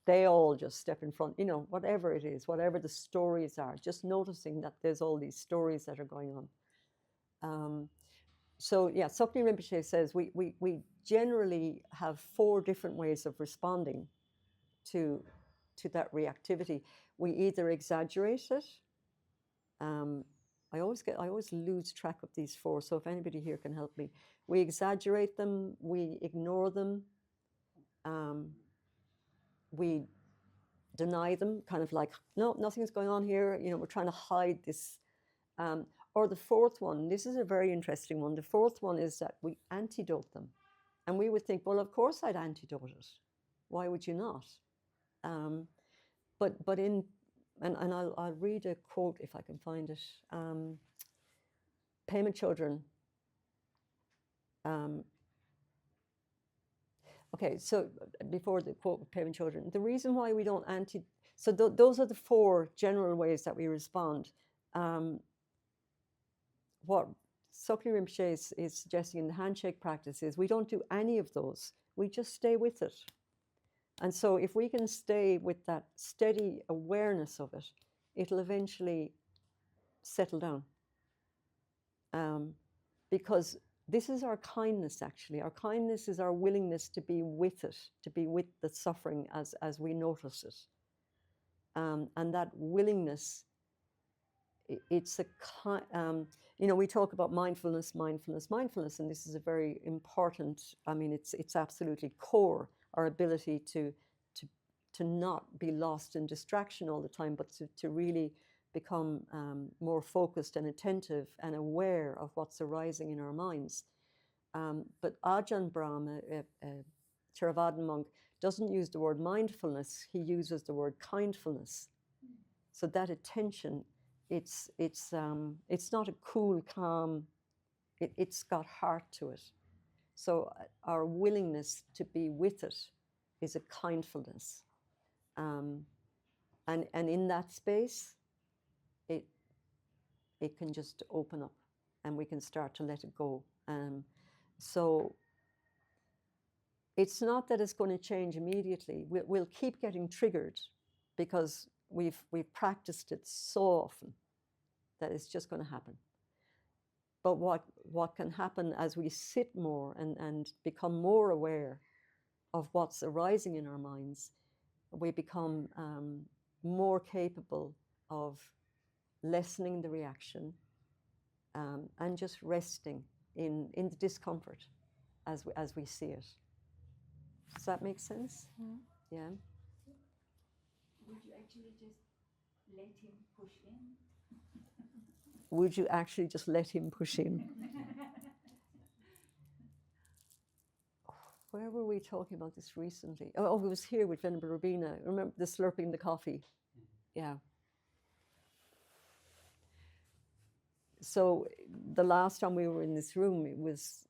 they all just step in front, whatever it is, whatever the stories are, just noticing that there's all these stories that are going on. So yeah, Sokni Rinpoche says we generally have 4 different ways of responding to that reactivity. We either exaggerate it. I always lose track of these 4. So if anybody here can help me, we exaggerate them, we ignore them, we deny them, kind of like, no, nothing's going on here. We're trying to hide this. Or the 4th one, this is a very interesting one. The 4th one is that we antidote them. And we would think, well, of course I'd antidote it. Why would you not? But I'll read a quote if I can find it. Payment children. Okay, so before the quote with payment children, the reason why we don't so those are the 4 general ways that we respond. What Sokni Rinpoche is suggesting in the handshake practice is we don't do any of those. We just stay with it. And so if we can stay with that steady awareness of it, it'll eventually settle down. Because this is our kindness, actually. Our kindness is our willingness to be with it, to be with the suffering as we notice it. And that willingness, it's we talk about mindfulness, and this is a very important, it's absolutely core, our ability to not be lost in distraction all the time, but to really become more focused and attentive and aware of what's arising in our minds. But Ajahn Brahm, a Theravadan monk, doesn't use the word mindfulness, he uses the word kindfulness. So that attention, it's not a cool, calm, it's got heart to it. So our willingness to be with it is a kindfulness. And in that space, it can just open up, and we can start to let it go. So it's not that it's going to change immediately. We'll keep getting triggered because we've practiced it so often that it's just going to happen. But what can happen as we sit more and become more aware of what's arising in our minds, we become more capable of lessening the reaction and just resting in the discomfort as we see it. Does that make sense? Mm. Yeah. Would you actually just let him push in? Would you actually just let him push in? Where were we talking about this recently? Oh, it was here with Venerable Rubina. Remember the slurping the coffee? Yeah. So the last time we were in this room, it was,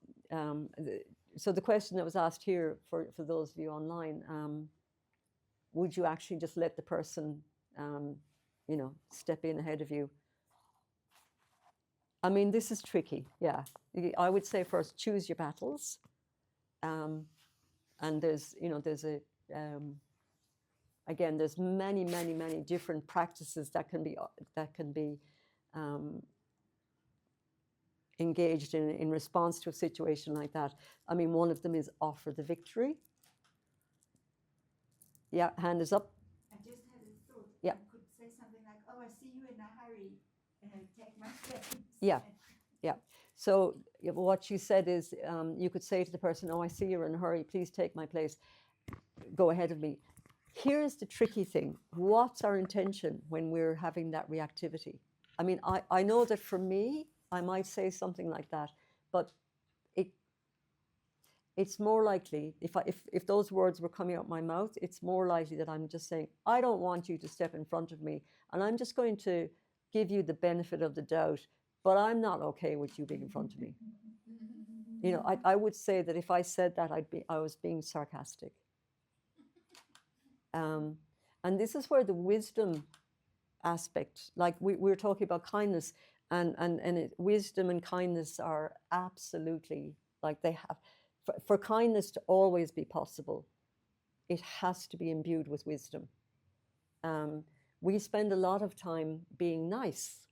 so the question that was asked here for those of you online, would you actually just let the person, step in ahead of you? I mean, this is tricky, yeah. I would say first, choose your battles. And there's again, there's many, many, many different practices that can be engaged in response to a situation like that. I mean, one of them is offer the victory. Yeah, hand is up. I just had a thought. Yeah. I could say something like, "Oh, I see you in a hurry. Take my place." Yeah, yeah. So what you said is, you could say to the person, "Oh, I see you're in a hurry. Please take my place. Go ahead of me." Here's the tricky thing. What's our intention when we're having that reactivity? I mean, I know that for me, I might say something like that, but it's more likely, if those words were coming out my mouth, it's more likely that I'm just saying, I don't want you to step in front of me, and I'm just going to give you the benefit of the doubt, but I'm not okay with you being in front of me. You know, I would say that if I said that, I was being sarcastic. And this is where the wisdom aspect, like we're talking about kindness, and wisdom and kindness are absolutely, like they have, for kindness to always be possible, it has to be imbued with wisdom. We spend a lot of time being nice.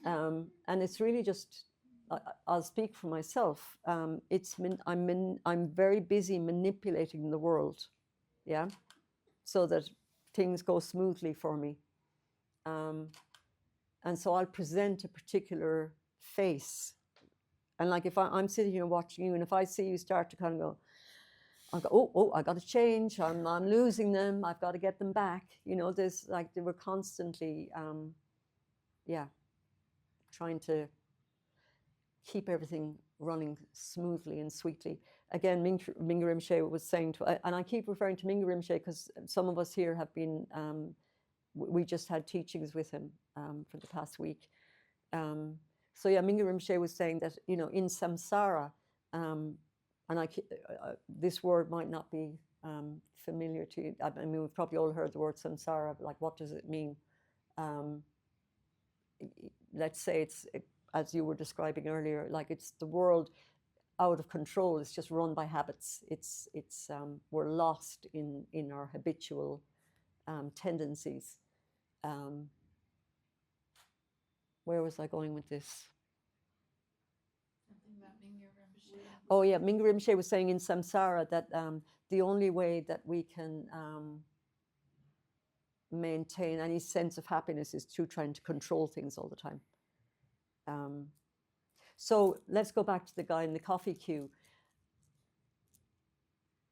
And it's really just, I'll speak for myself. I'm very busy manipulating the world, yeah, so that things go smoothly for me. And so I'll present a particular face. And like if I'm sitting here watching you, and if I see you start to kind of go, I'll go, oh, I got to change. I'm losing them. I've got to get them back. You know, there's like, they were constantly, trying to keep everything running smoothly and sweetly. Again, Mingyur Rinpoche was saying to, and I keep referring to Mingyur Rinpoche because some of us here have been, we just had teachings with him for the past week. So yeah, Mingyur Rinpoche was saying that, you know, in samsara, and this word might not be familiar to you. I mean, we've probably all heard the word samsara, but like, what does it mean? Let's say it's, as you were describing earlier, like it's the world out of control. It's just run by habits. It's we're lost in our habitual tendencies. Where was I going with this? Something about Mingyur Rinpoche. Oh yeah, Mingyur Rinpoche was saying in samsara that the only way that we can maintain any sense of happiness is through trying to control things all the time. So let's go back to the guy in the coffee queue.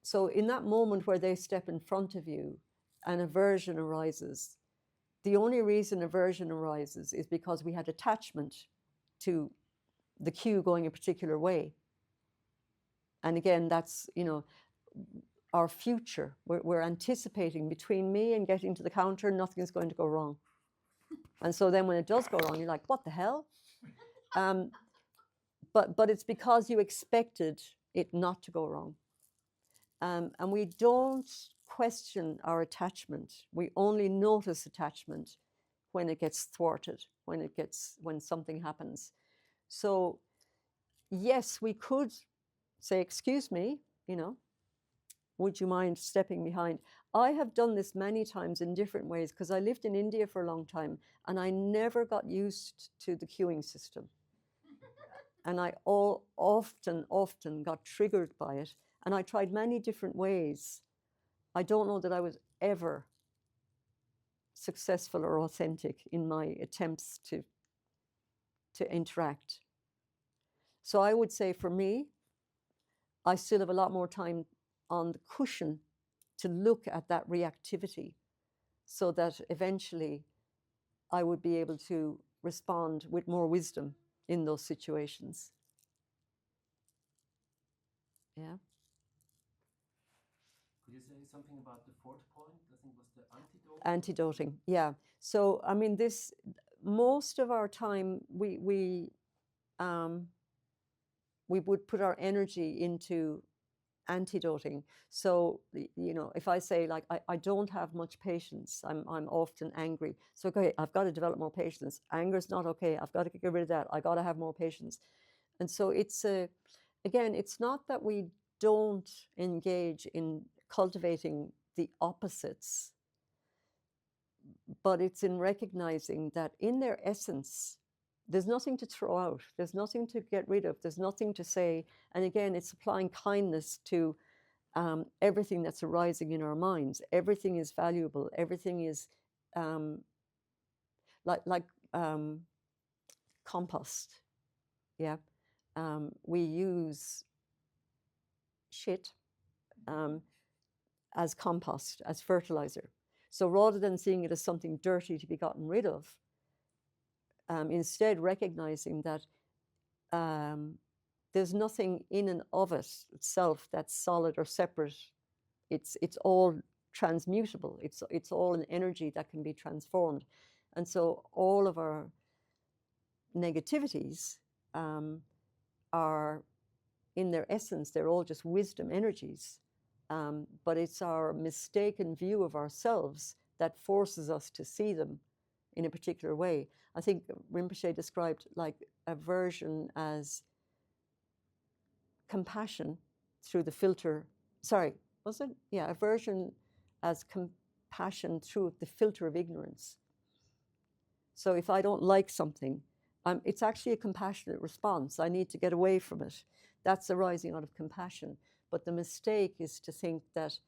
So in that moment where they step in front of you and aversion arises, the only reason aversion arises is because we had attachment to the queue going a particular way. And again, that's, you know, our future. We're anticipating between me and getting to the counter, nothing's going to go wrong. And so then when it does go wrong, you're like, what the hell? But it's because you expected it not to go wrong. And we don't question our attachment. We only notice attachment when it gets thwarted, when something happens. So yes, we could say, excuse me, would you mind stepping behind? I have done this many times in different ways because I lived in India for a long time and I never got used to the queuing system. And I often got triggered by it. And I tried many different ways. I don't know that I was ever successful or authentic in my attempts to interact. So I would say for me, I still have a lot more time on the cushion to look at that reactivity so that eventually I would be able to respond with more wisdom in those situations. Yeah. Could you say something about the fourth point? I think it was the antidote. Antidoting, yeah. So I mean, most of our time we would put our energy into antidoting. So if I say like I don't have much patience, I'm often angry. So okay, I've got to develop more patience. Anger is not okay. I've got to get rid of that. I got to have more patience. And so it's again, it's not that we don't engage in cultivating the opposites, but it's in recognizing that in their essence, there's nothing to throw out. There's nothing to get rid of. There's nothing to say. And again, it's applying kindness to everything that's arising in our minds. Everything is valuable. Everything is like compost. Yeah, we use shit as compost, as fertilizer. So rather than seeing it as something dirty to be gotten rid of, instead recognizing that there's nothing in and of itself that's solid or separate. It's all transmutable. It's all an energy that can be transformed. And so all of our negativities are, in their essence, they're all just wisdom energies. But it's our mistaken view of ourselves that forces us to see them in a particular way. I think Rinpoche described like aversion as compassion through the filter. Sorry, was it? Yeah, aversion as compassion through the filter of ignorance. So if I don't like something, it's actually a compassionate response. I need to get away from it. That's arising out of compassion. But the mistake is to think that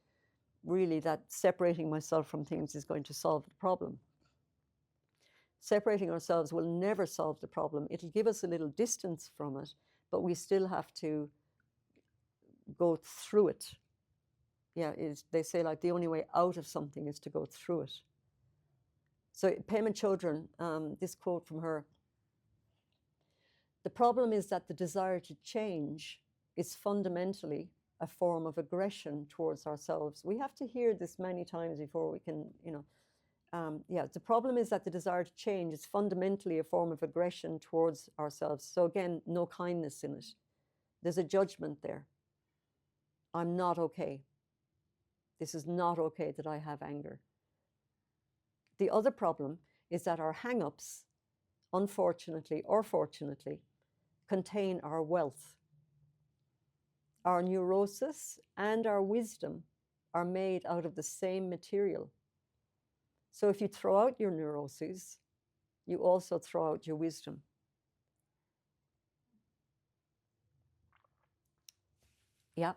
really that separating myself from things is going to solve the problem. Separating ourselves will never solve the problem. It'll give us a little distance from it, but we still have to go through it. Yeah, they say like the only way out of something is to go through it. So Pema Chodron, this quote from her, the problem is that the desire to change is fundamentally a form of aggression towards ourselves. We have to hear this many times before we can, the problem is that the desire to change is fundamentally a form of aggression towards ourselves. So again, no kindness in it. There's a judgment there. I'm not okay. This is not okay that I have anger. The other problem is that our hang-ups, unfortunately or fortunately, contain our wealth. Our neurosis and our wisdom are made out of the same material. So if you throw out your neuroses, you also throw out your wisdom. Yeah.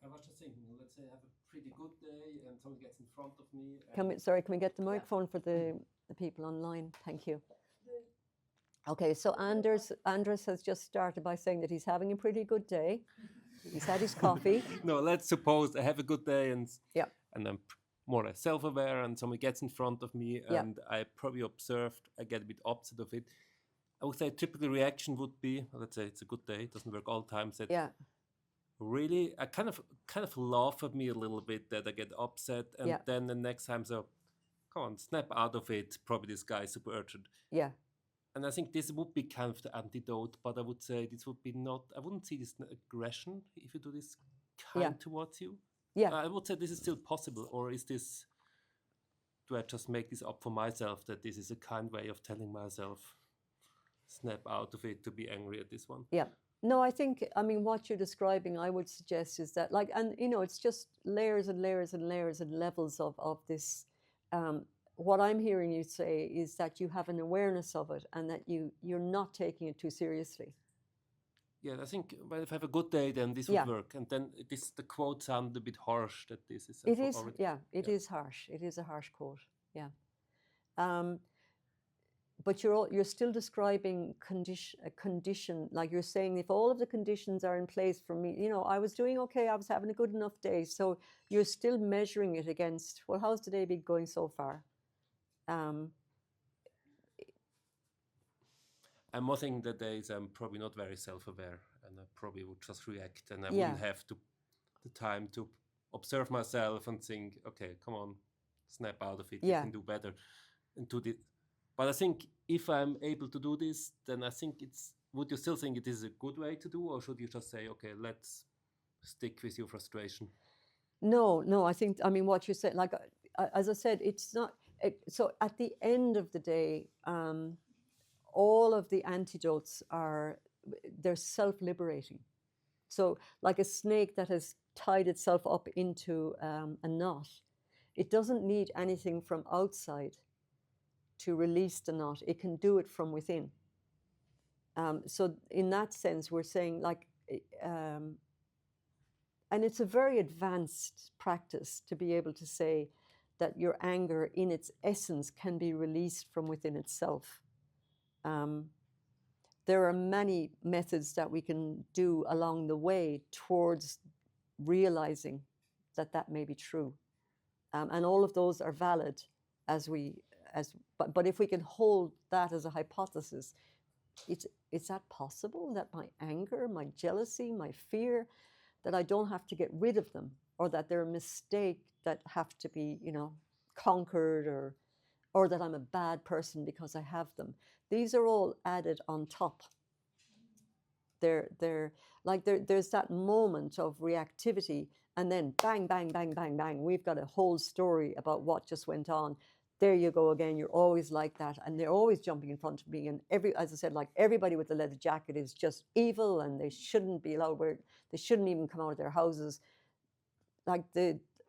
I was just thinking, let's say I have a pretty good day and someone gets in front of me. Can we get the microphone for the people online? Thank you. Okay, so Anders has just started by saying that he's having a pretty good day. He's had his coffee. No, let's suppose I have a good day and I'm more self-aware and someone gets in front of me and I probably observed, I get a bit opposite of it. I would say a typical reaction would be, let's say it's a good day, it doesn't work all times. Really, I kind of laugh at me a little bit that I get upset and then the next time, so come on, snap out of it. Probably this guy is super urgent. Yeah. And I think this would be kind of the antidote, but I would say this would be not, I wouldn't see this aggression if you do this kind towards you. Yeah. I would say this is still possible, or is this, do I just make this up for myself that this is a kind way of telling myself, snap out of it to be angry at this one? Yeah. No, I think, I mean, what you're describing, I would suggest is that, like, and, you know, it's just layers and layers and layers and levels of this. What I'm hearing you say is that you have an awareness of it and that you're not taking it too seriously. Yeah, I think, well, if I have a good day, then this would work. And then the quote sounded a bit harsh that this is. It is, it is harsh. It is a harsh quote, yeah. But you're still describing a condition, like you're saying, if all of the conditions are in place for me, you know, I was doing okay, I was having a good enough day. So you're still measuring it against, well, how's the day been going so far? I'm more thinking that days I'm probably not very self-aware, and I probably would just react, and I wouldn't have the time to observe myself and think, okay, come on, snap out of it, you can do better. And but I think if I'm able to do this, then I think would you still think it is a good way to do, or should you just say, okay, let's stick with your frustration? No, I mean, what you said, like, as I said, it's not, so at the end of the day, all of the antidotes they're self-liberating. So like a snake that has tied itself up into a knot, it doesn't need anything from outside to release the knot. It can do it from within. So in that sense, we're saying, like, and it's a very advanced practice to be able to say that your anger in its essence can be released from within itself. There are many methods that we can do along the way towards realizing that may be true. And all of those are valid but if we can hold that as a hypothesis, is that possible, that my anger, my jealousy, my fear, that I don't have to get rid of them, or that they're a mistake that have to be, you know, conquered, or that I'm a bad person because I have them. These are all added on top. There's that moment of reactivity, and then bang, bang, bang, bang, bang, we've got a whole story about what just went on. There you go again, you're always like that, and they're always jumping in front of me, and as I said, like, everybody with the leather jacket is just evil, and they shouldn't be allowed they shouldn't even come out of their houses. Like,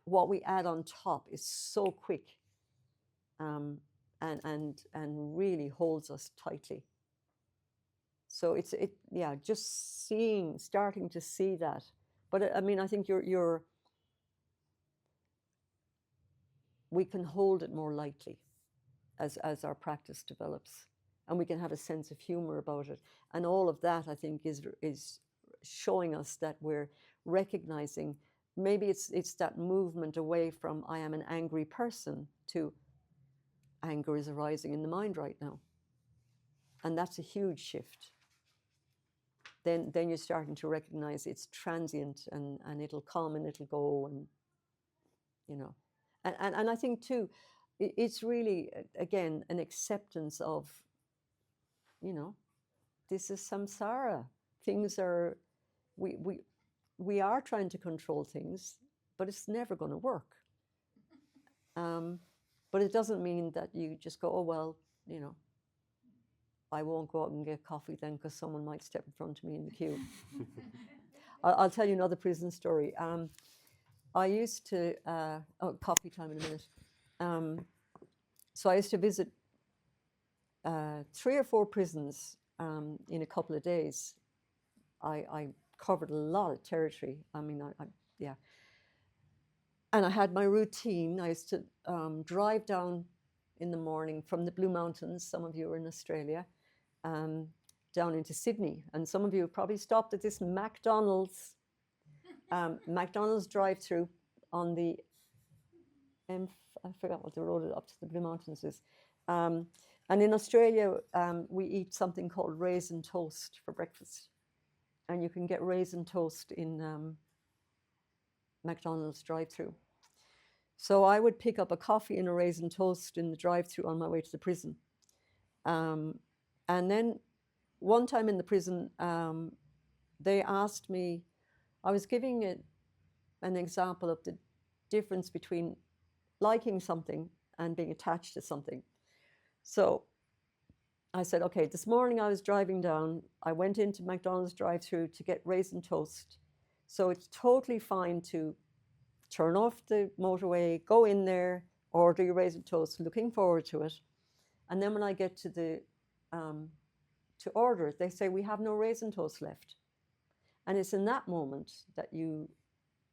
what we add on top is so quick, and really holds us tightly. So just starting to see that. But I mean, I think we can hold it more lightly as our practice develops, and we can have a sense of humor about it. And all of that, I think, is showing us that we're recognizing, maybe it's that movement away from I am an angry person to anger is arising in the mind right now. And that's a huge shift. Then you're starting to recognize it's transient, and it'll come and it'll go, and, you know. And I think too, it's really, again, an acceptance of, you know, this is samsara. Things are, we are trying to control things, but it's never going to work. But it doesn't mean that you just go, oh, well, you know, I won't go out and get coffee then because someone might step in front of me in the queue. I'll tell you another prison story. I used to, coffee time in a minute. So I used to visit 3 or 4 prisons in a couple of days. I covered a lot of territory. I mean, yeah. And I had my routine. I used to drive down in the morning from the Blue Mountains, some of you are in Australia, down into Sydney. And some of you have probably stopped at this McDonald's drive-through on the I forgot what the road up to the Blue Mountains is. And in Australia, we eat something called raisin toast for breakfast. And you can get raisin toast in McDonald's drive-through. So I would pick up a coffee and a raisin toast in the drive-through on my way to the prison. And then one time in the prison, they asked me, I was giving an example of the difference between liking something and being attached to something. So I said, okay, this morning I was driving down, I went into McDonald's drive-thru to get raisin toast. So it's totally fine to turn off the motorway, go in there, order your raisin toast, looking forward to it. And then when I get to the to order it, they say, we have no raisin toast left. And it's in that moment that you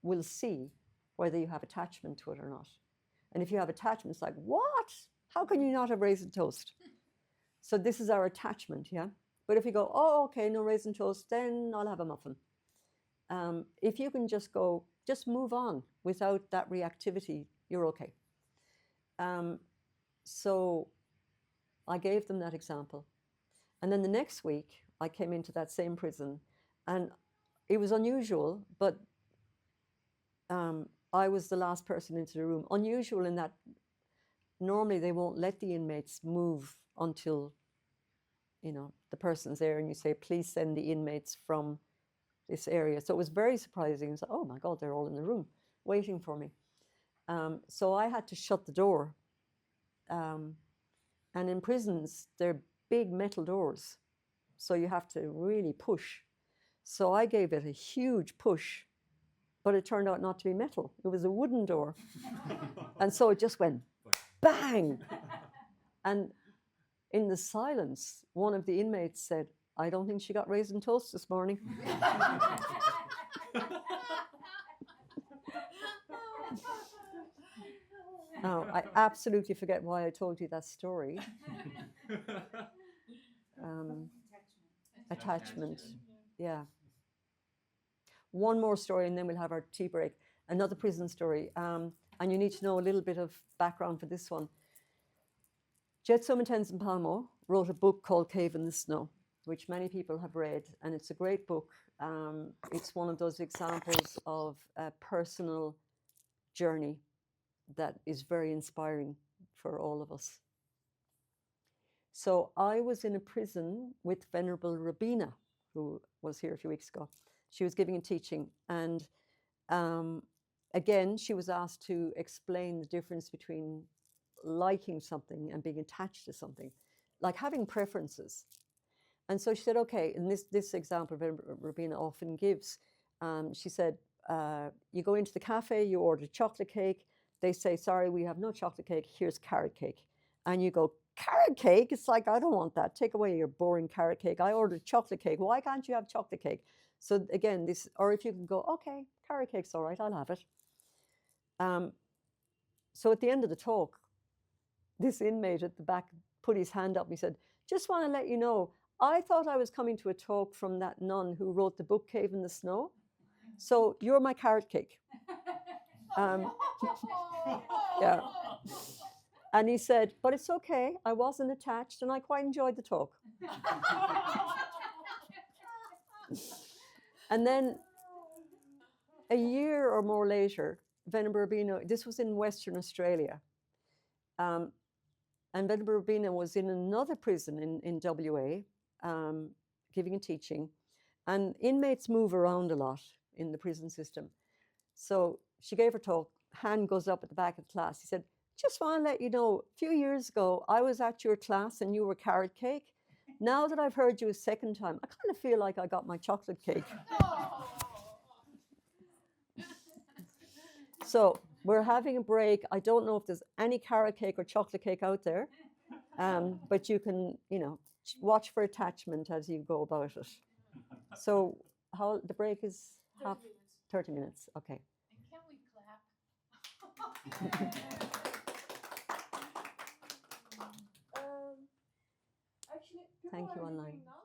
will see whether you have attachment to it or not. And if you have attachment, it's like, what? How can you not have raisin toast? So this is our attachment, yeah? But if you go, oh, okay, no raisin toast, then I'll have a muffin. If you can just go, just move on without that reactivity, you're okay. So I gave them that example. And then the next week, I came into that same prison, and it was unusual, but I was the last person into the room. Unusual in that normally they won't let the inmates move until, you know, the person's there and you say, please send the inmates from this area. So it was very surprising. It's like, oh my God, they're all in the room waiting for me. So I had to shut the door. And in prisons, they're big metal doors. So you have to really push. So I gave it a huge push, but it turned out not to be metal. It was a wooden door. And so it just went bang. And in the silence, one of the inmates said, I don't think she got raisin toast this morning. Now, I absolutely forget why I told you that story. Attachment. Yeah. One more story and then we'll have our tea break. Another prison story. And you need to know a little bit of background for this one. Jetsunma Tenzin Palmo wrote a book called Cave in the Snow, which many people have read, and it's a great book. It's one of those examples of a personal journey that is very inspiring for all of us. So I was in a prison with Venerable Rabina, who was here a few weeks ago. She was giving a teaching, and again, she was asked to explain the difference between liking something and being attached to something, like having preferences. And so she said, okay, and this example Rabina often gives, she said, you go into the cafe, you order chocolate cake, they say, sorry, we have no chocolate cake, here's carrot cake. And you go, carrot cake? It's like, I don't want that. Take away your boring carrot cake. I ordered chocolate cake. Why can't you have chocolate cake? So again, this, or if you can go, okay, carrot cake's all right, I'll have it. So at the end of the talk, this inmate at the back put his hand up and he said, just want to let you know, I thought I was coming to a talk from that nun who wrote the book Cave in the Snow. So you're my carrot cake. Yeah. And he said, but it's okay. I wasn't attached and I quite enjoyed the talk. And then a year or more later, Venerable Rabina, this was in Western Australia, and Venerable Rabina was in another prison in WA, giving a teaching, and inmates move around a lot in the prison system. So she gave her talk, hand goes up at the back of the class. He said, just want to let you know, a few years ago, I was at your class and you were carrot cake. Now that I've heard you a second time, I kind of feel like I got my chocolate cake. So we're having a break. I don't know if there's any carrot cake or chocolate cake out there, but you can, you know, watch for attachment as you go about it. So how the break is 30 minutes. Okay. And can we clap? Actually, people Thank you are online. leaving now.